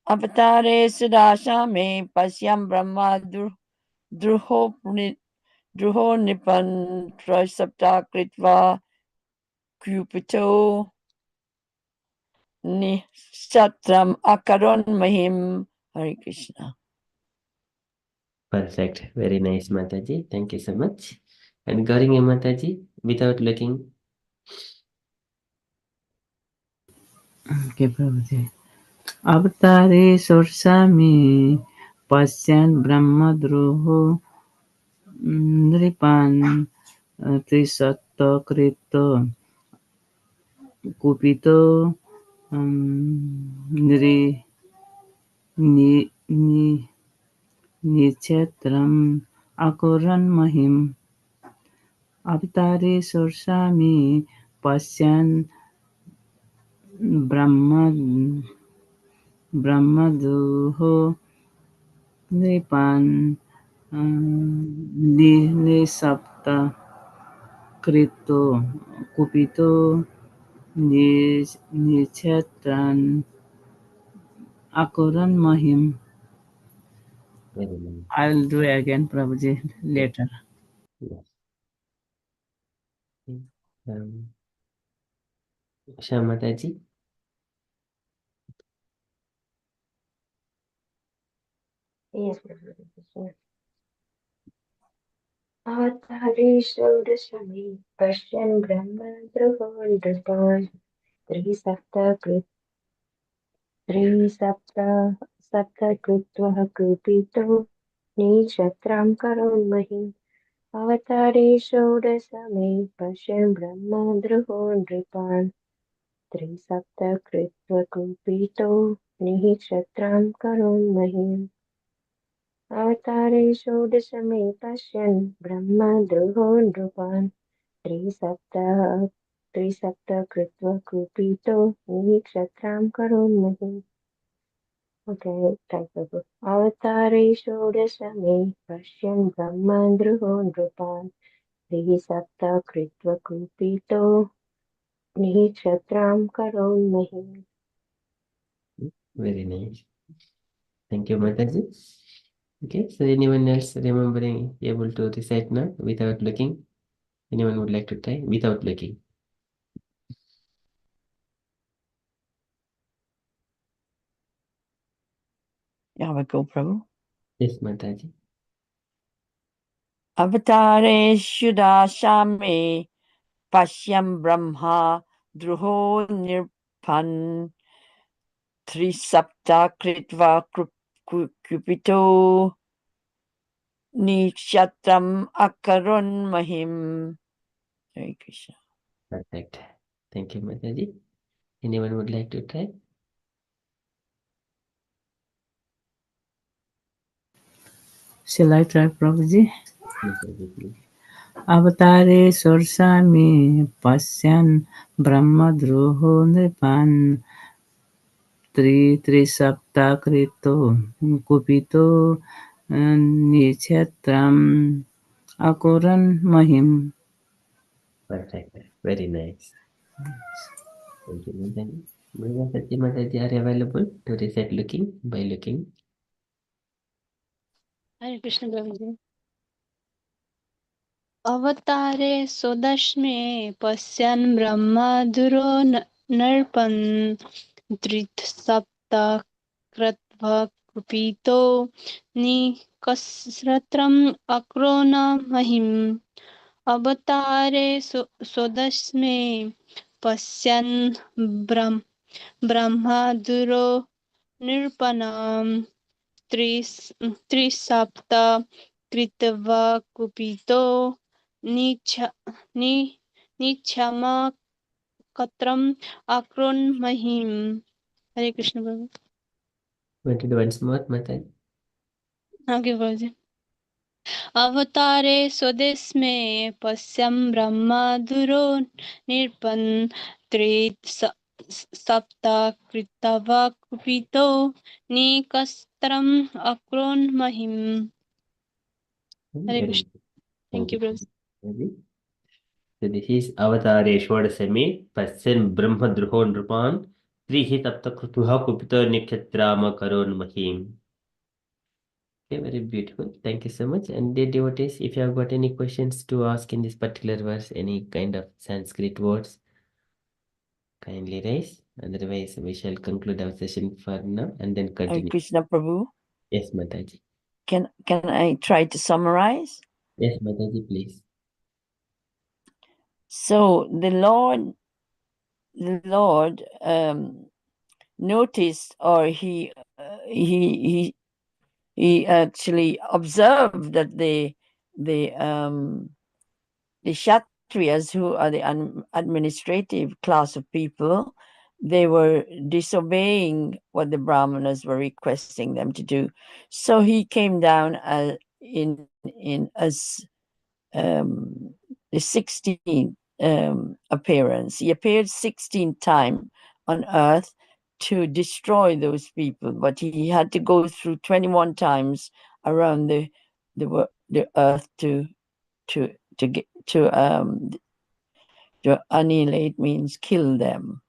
Avatare Sudashame Pasyam Brahma Druho Nipan Trisapta Kritva Kupito Ni Satram Akaron Mahim. Hare Krishna. Perfect. Very nice, Mataji. Thank you so much. And Gauriya Mataji, without looking. Okay, Prabhuji. Avatare sorsami pasyan brahmadroho nripan trisatta krito kupito nri ni ni nichetram akoran mahim. Avatare sorsami pasyan brahmadroho nripan nisapta krito kupito nichetran akoran mahim. Very nice. I'll do it again, Prabhuji, later. Yes. Um, Usha Mataji. Yes, Hare Krishna. Avatare षोडशमे पश्यन् ब्रह्मद्रुवोऽनृपान् सप्तकृत्वः कुपितो निक्षत्रां करोन्महिम्. अवतारे षोडशमे पश्यन् ब्रह्मद्रुवोऽनृपान् त्रिसप्तकृत्वकुपितो निक्षत्रां करोन्महिम्. अवतारे षोडशमे पश्यन् ब्रह्मद्रुवोऽनृपान् त्रिसप्तकृत्वकुपितो निक्षत्रां करोन्महिम्. Okay, type of book. अवतारे षोडशमे पश्यन् ब्रह्मद्रुवोऽनृपान् त्रिसप्तकृत्वकुपितो निक्षत्रां करोन्महिम्. Very nice. Thank you, Mataji. Okay, so anyone else remembering able to recite now without looking? Anyone would like to try without looking? Yavako Prabhu. Yes, Mataji. Avatare Shudashame Pashyam Brahma Druho Nirpan Trisapta Kritva Kupito Nikshatram Akaron Mahim. Hare Krishna. Perfect. Thank you, Mataji. Anyone would like to try? Shall I try, Prabhuji? Yes, Mataji. Avatare sorsami pasyan brahmadroho nripan trisapta krito kupito nichetram akoran mahim. Perfect. Very nice. Thank you, Mataji. Mataji are available to recite looking by looking. हरे कृष्ण प्रभु जी। अवतारे स्वदश्मे पश्यन् ब्रह्मधुरो नर्पन् त्रिसप्तक्रत्वः कुपितो निकस्रत्रम् Ekron महिम् अवतारे स्वदस्मे पश्यन् ब्रह्मादुरो नृपणाम् त्रिसप्त कृत्वा कुपितो निच्छमा कत्रम् अक्रोन्महिम्. हरे कृष्ण प्रभु. Want to do once more, Mataji? आगे बोलिए. अवतारे स्वदेशमे पश्यं ब्रह्मादुरो निर्पन् त्रिसप्ता कृत्वा कुपितो निकस्त्रम् अक्रोन्महिम्. हरे Very Krishna. good. Thank you, brother. Mataji. So this is Avatare Shodasami Pasyan Brahma Druho Nrupan Trihi Tapta Krutuha Kupito Nikshatrama Karon Mahim. Okay, very beautiful. Thank you so much. And dear devotees, if you have got any questions to ask in this particular verse, any kind of Sanskrit words, kindly raise. Otherwise, we shall conclude our session for now and then continue. Krishna Prabhu, Yes, Mataji. can I try to summarize? Yes, Mataji, please. So the Lord noticed, or he actually observed that the Kshatriyas, who are the administrative class of people, they were disobeying what the Brahmanas were requesting them to do. So he came down in as the 16th appearance. He appeared 16th time on earth to destroy those people, but he had to go through 21 times around the earth to get to annihilate, means kill them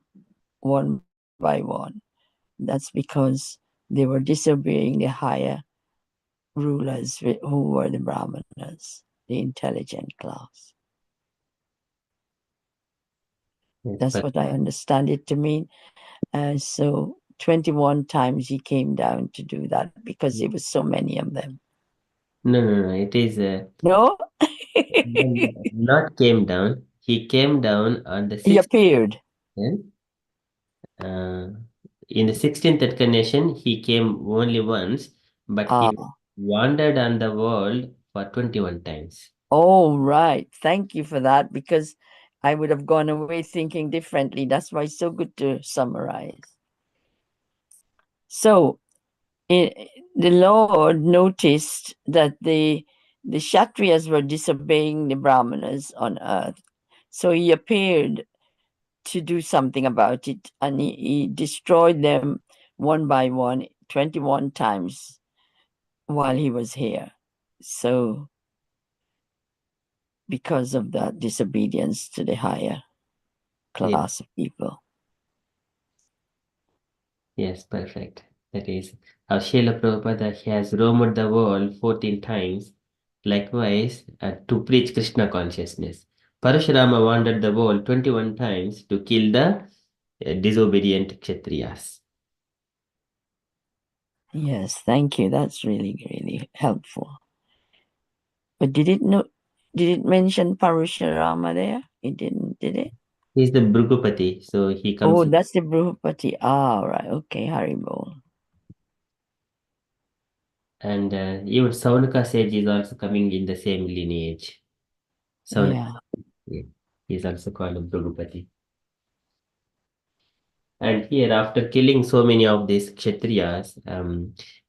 one by one. That's because they were disobeying the higher rulers, who were the Brahmanas, the intelligent class. Yes, That's what I understand it to mean. So 21 times he came down to do that because there was so many of them. No. It is No? not came down. He came down on the 16th. He appeared. In the 16th incarnation, he came only once, but he wandered on the world for 21 times. Oh, right. Thank you for that, because I would have gone away thinking differently. That's why it's so good to summarize. So the Lord noticed that the Kshatriyas were disobeying the Brahmanas on earth. So he appeared to do something about it, and he destroyed them one by one, 21 times while he was here. So because of that disobedience to the higher class of people. Yes, perfect. That is how Srila Prabhupada has roamed the world 14 times, likewise to preach Krishna consciousness. Parashurama wandered the world 21 times to kill the disobedient Kshatriyas. Yes, thank you. That's really, really helpful. But did it mention Parashurama there? It didn't, did it? He's the Bhrugupati, so he comes. Oh, that's the Bhrugupati. Ah, right. Okay, Haribol. And even Saunaka sage is also coming in the same lineage. Saunaka, yeah. He is also called a Bhrugupati. And here, after killing so many of these Kshatriyas,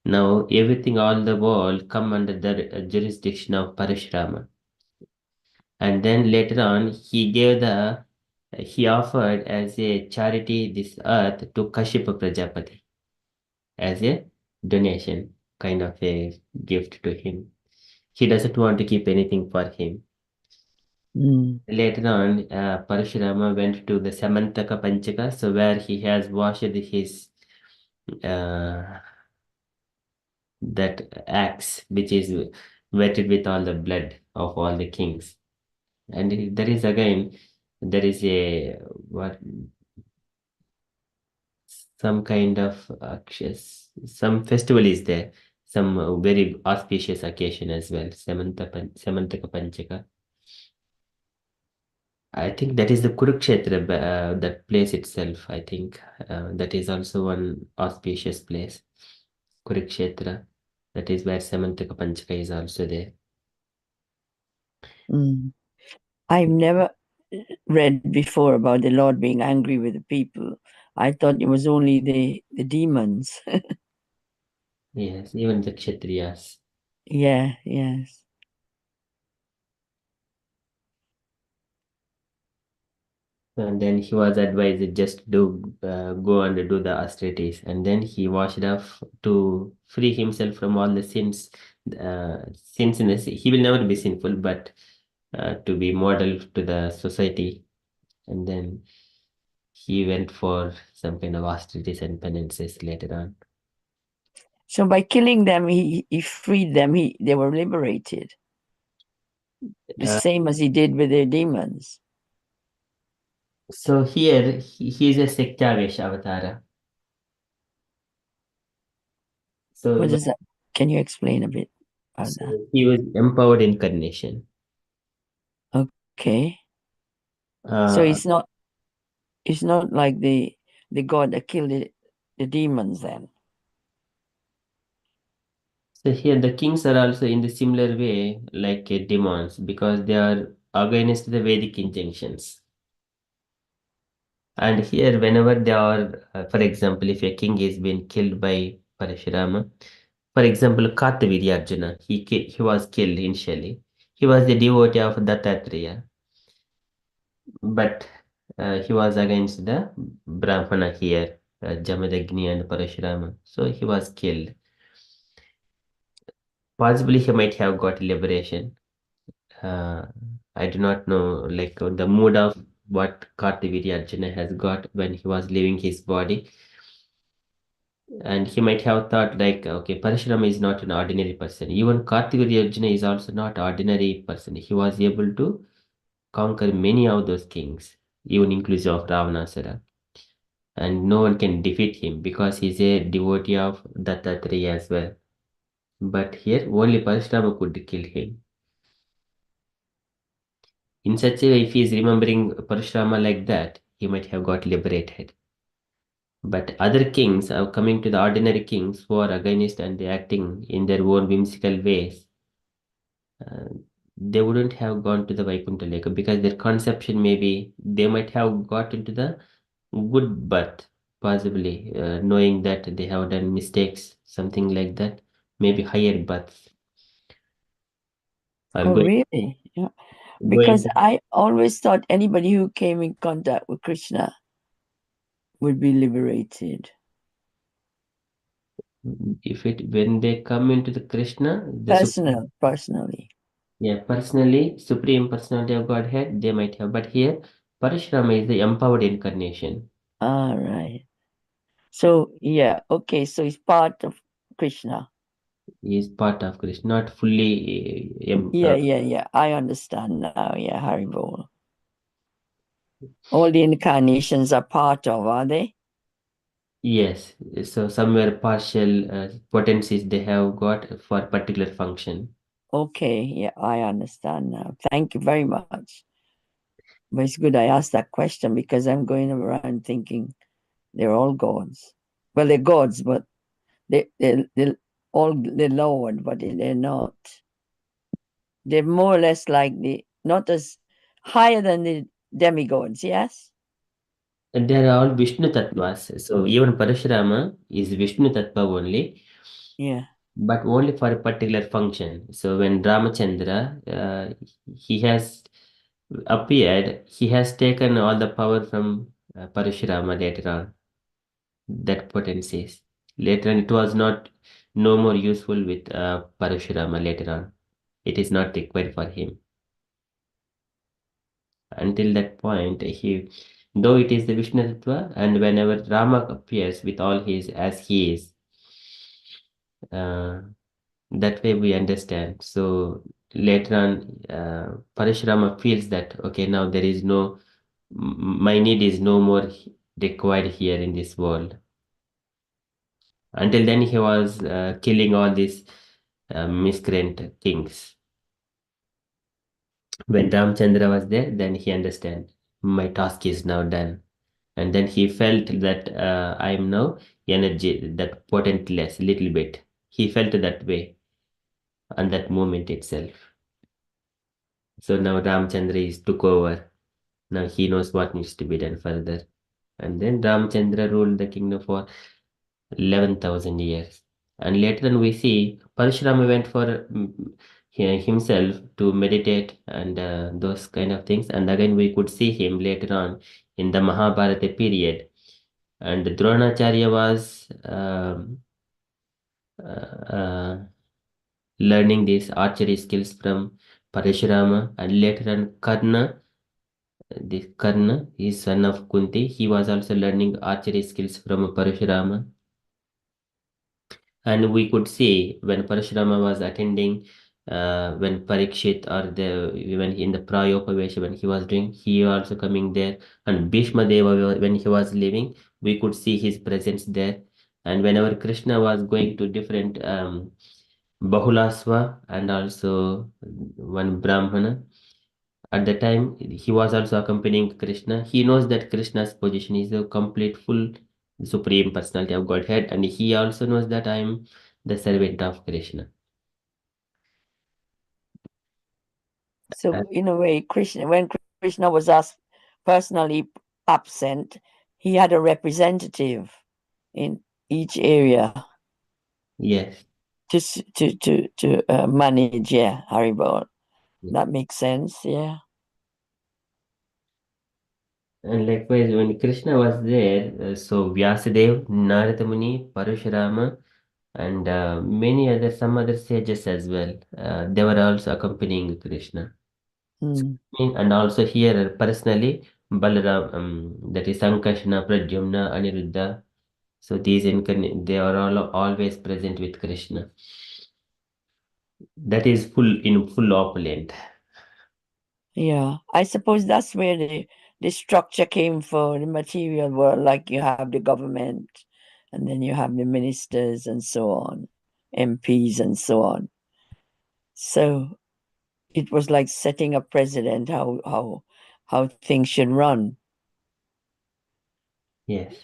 now everything, all the world come under the jurisdiction of Parashurama. And then later on, he offered as a charity this earth to Kashyapa Prajapati as a donation, kind of a gift to him. He doesn't want to keep anything for him. Later on, Parashurama went to the Samantaka Panchaka, so where he has washed his that axe, which is wetted with all the blood of all the kings. And there is again, there is a some kind of some festival is there, some very auspicious occasion as well. Samantaka Panchaka. I think that is the Kurukshetra, that place itself. I think that is also one auspicious place, Kurukshetra. That is where Samantaka Panchaka is also there. I've never read before about the Lord being angry with the people. I thought it was only the demons. Yes, even the Kshatriyas. Yeah, yes. And then he was advised just do go and do the austerities, and then he washed off to free himself from all the sins. Sins in the he will never be sinful, but to be model to the society, and then he went for some kind of austerities and penances later on. So by killing them, he freed them. They were liberated. The same as he did with the demons. So here he is a Sektavesh avatara. So, What is that? Can you explain a bit about so that? he was empowered incarnation. Okay. So it's not like the god that killed the demons then. So here the kings are also in the similar way like demons, because they are against the Vedic injunctions. And here whenever they are, for example, if a king is being killed by Parashurama, for example, Kartavirya, he was killed initially. He was the devotee of Dattatreya, but he was against the Brahmana here, Jamadagni and Parashurama. So he was killed. Possibly he might have got liberation. I do not know, like the mood of what Kartavirya has got when he was leaving his body. And he might have thought like, okay, Parashurama is not an ordinary person. Even Kartavirya is also not ordinary person. He was able to conquer many of those kings, even inclusive of Ravanasara. And no one can defeat him because he's a devotee of Dattatreya as well. But here only Parashurama could kill him. In such a way, if he is remembering Parashurama like that, he might have got liberated. But other kings are coming to the ordinary kings who are against and they acting in their own whimsical ways. They wouldn't have gone to the Vaikuntha Lake because their conception maybe they might have got into the good birth, possibly knowing that they have done mistakes, something like that, maybe higher births. Oh, really? Yeah. Because I always thought anybody who came in contact with Krishna would be liberated. When they come into the Krishna, Personally. Yeah, personally, Supreme Personality of Godhead, they might have, but here Parashurama is the empowered incarnation. All right. So yeah, okay. So he's part of Krishna. He is part of Krishna, not fully. Yeah. I understand now. Yeah, Haribol. All the incarnations are part of, are they? Yes, so somewhere partial potencies they have got for particular function. Okay, yeah, I understand now. Thank you very much. But it's good I asked that question because I'm going around thinking they're all gods. Well, they're gods, but they're all the Lord, but they're not. They're more or less like not as higher than the demigods, yes? And they are all Vishnu Tattvas. So even Parashurama is Vishnu Tattva only. Yeah. But only for a particular function. So when Ramachandra, he has appeared, he has taken all the power from Parashurama later on. That potencies. Later on, it was not no more useful with Parashurama later on. It is not required for him. Until that point, though it is the Vishnu Tattva, and whenever Rama appears with all his as he is, that way we understand. So later on, Parashurama feels that okay, now there is no, my need is no more required here in this world. Until then, he was killing all these miscreant kings. When Ramchandra was there, then he understand my task is now done. And then he felt that I am now energy, that potentless, little bit. He felt that way on that moment itself. So now Ramchandra is took over. Now he knows what needs to be done further. And then Ramchandra ruled the kingdom for 11,000 years. And later on we see Parashurama went for himself to meditate and those kind of things. And again we could see him later on in the Mahabharata period. And Dronacharya was learning these archery skills from Parashurama, and later on Karna, his son of Kunti, he was also learning archery skills from Parashurama. And we could see when Parashurama was attending, when Parikshit or when in the Prayopavesha, when he was doing, he also coming there. And Bhishma Deva, when he was leaving, we could see his presence there. And whenever Krishna was going to different Bahulasva and also one Brahmana, at the time he was also accompanying Krishna. He knows that Krishna's position is a complete, full, supreme personality of Godhead, and he also knows that I am the servant of Krishna. So in a way, when Krishna was asked personally absent, he had a representative in each area. Yes. To manage, yeah, Haribol. Yeah. That makes sense, yeah. And likewise, when Krishna was there, so Vyasadev, Narada Muni, Parashurama, and some other sages as well, they were also accompanying Krishna. And also here personally, Balaram, that is Sankashna, Pradyumna, Aniruddha. So these they are all always present with Krishna. That is full opulent. Yeah, I suppose that's where the structure came for the material world. Like you have the government, and then you have the ministers and so on, MPs and so on. So it was like setting a precedent how things should run. Yes.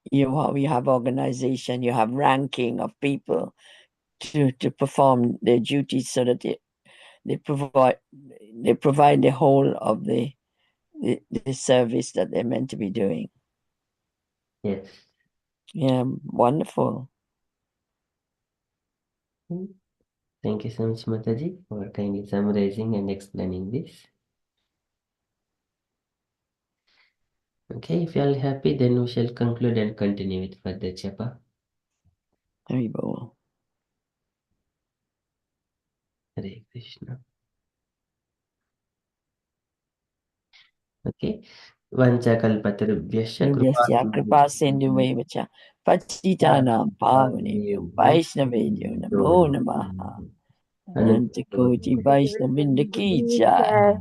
You have organization, you have ranking of people to perform their duties so that they provide the whole of the service that they're meant to be doing. Yes. Yeah, wonderful. Thank you so much, Mataji, for kindly summarizing and explaining this. Okay, if you are happy, then we shall conclude and continue with further japa. Haribol. Hare Krishna. Okay. Vanchakalpatarubhyascha Kripa Sindhuvevacha Pachitana Pavanebhyo Vaishnavebhyo Namo Namaha Anantakoti Vaishnavinda Ki Jai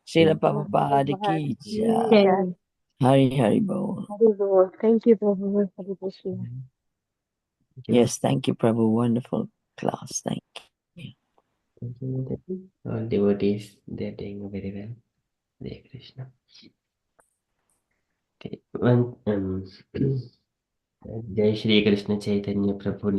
Srila Prabhupada Ki Jai Hari Haribol. Thank you, Prabhu. Hare Krishna. Yes, thank you, Prabhu. Wonderful class. Thank you. Thank you, Mataji. All devotees, they are doing very well. Hare Krishna. Okay. Jai Shri Krishna Chaitanya Prabhu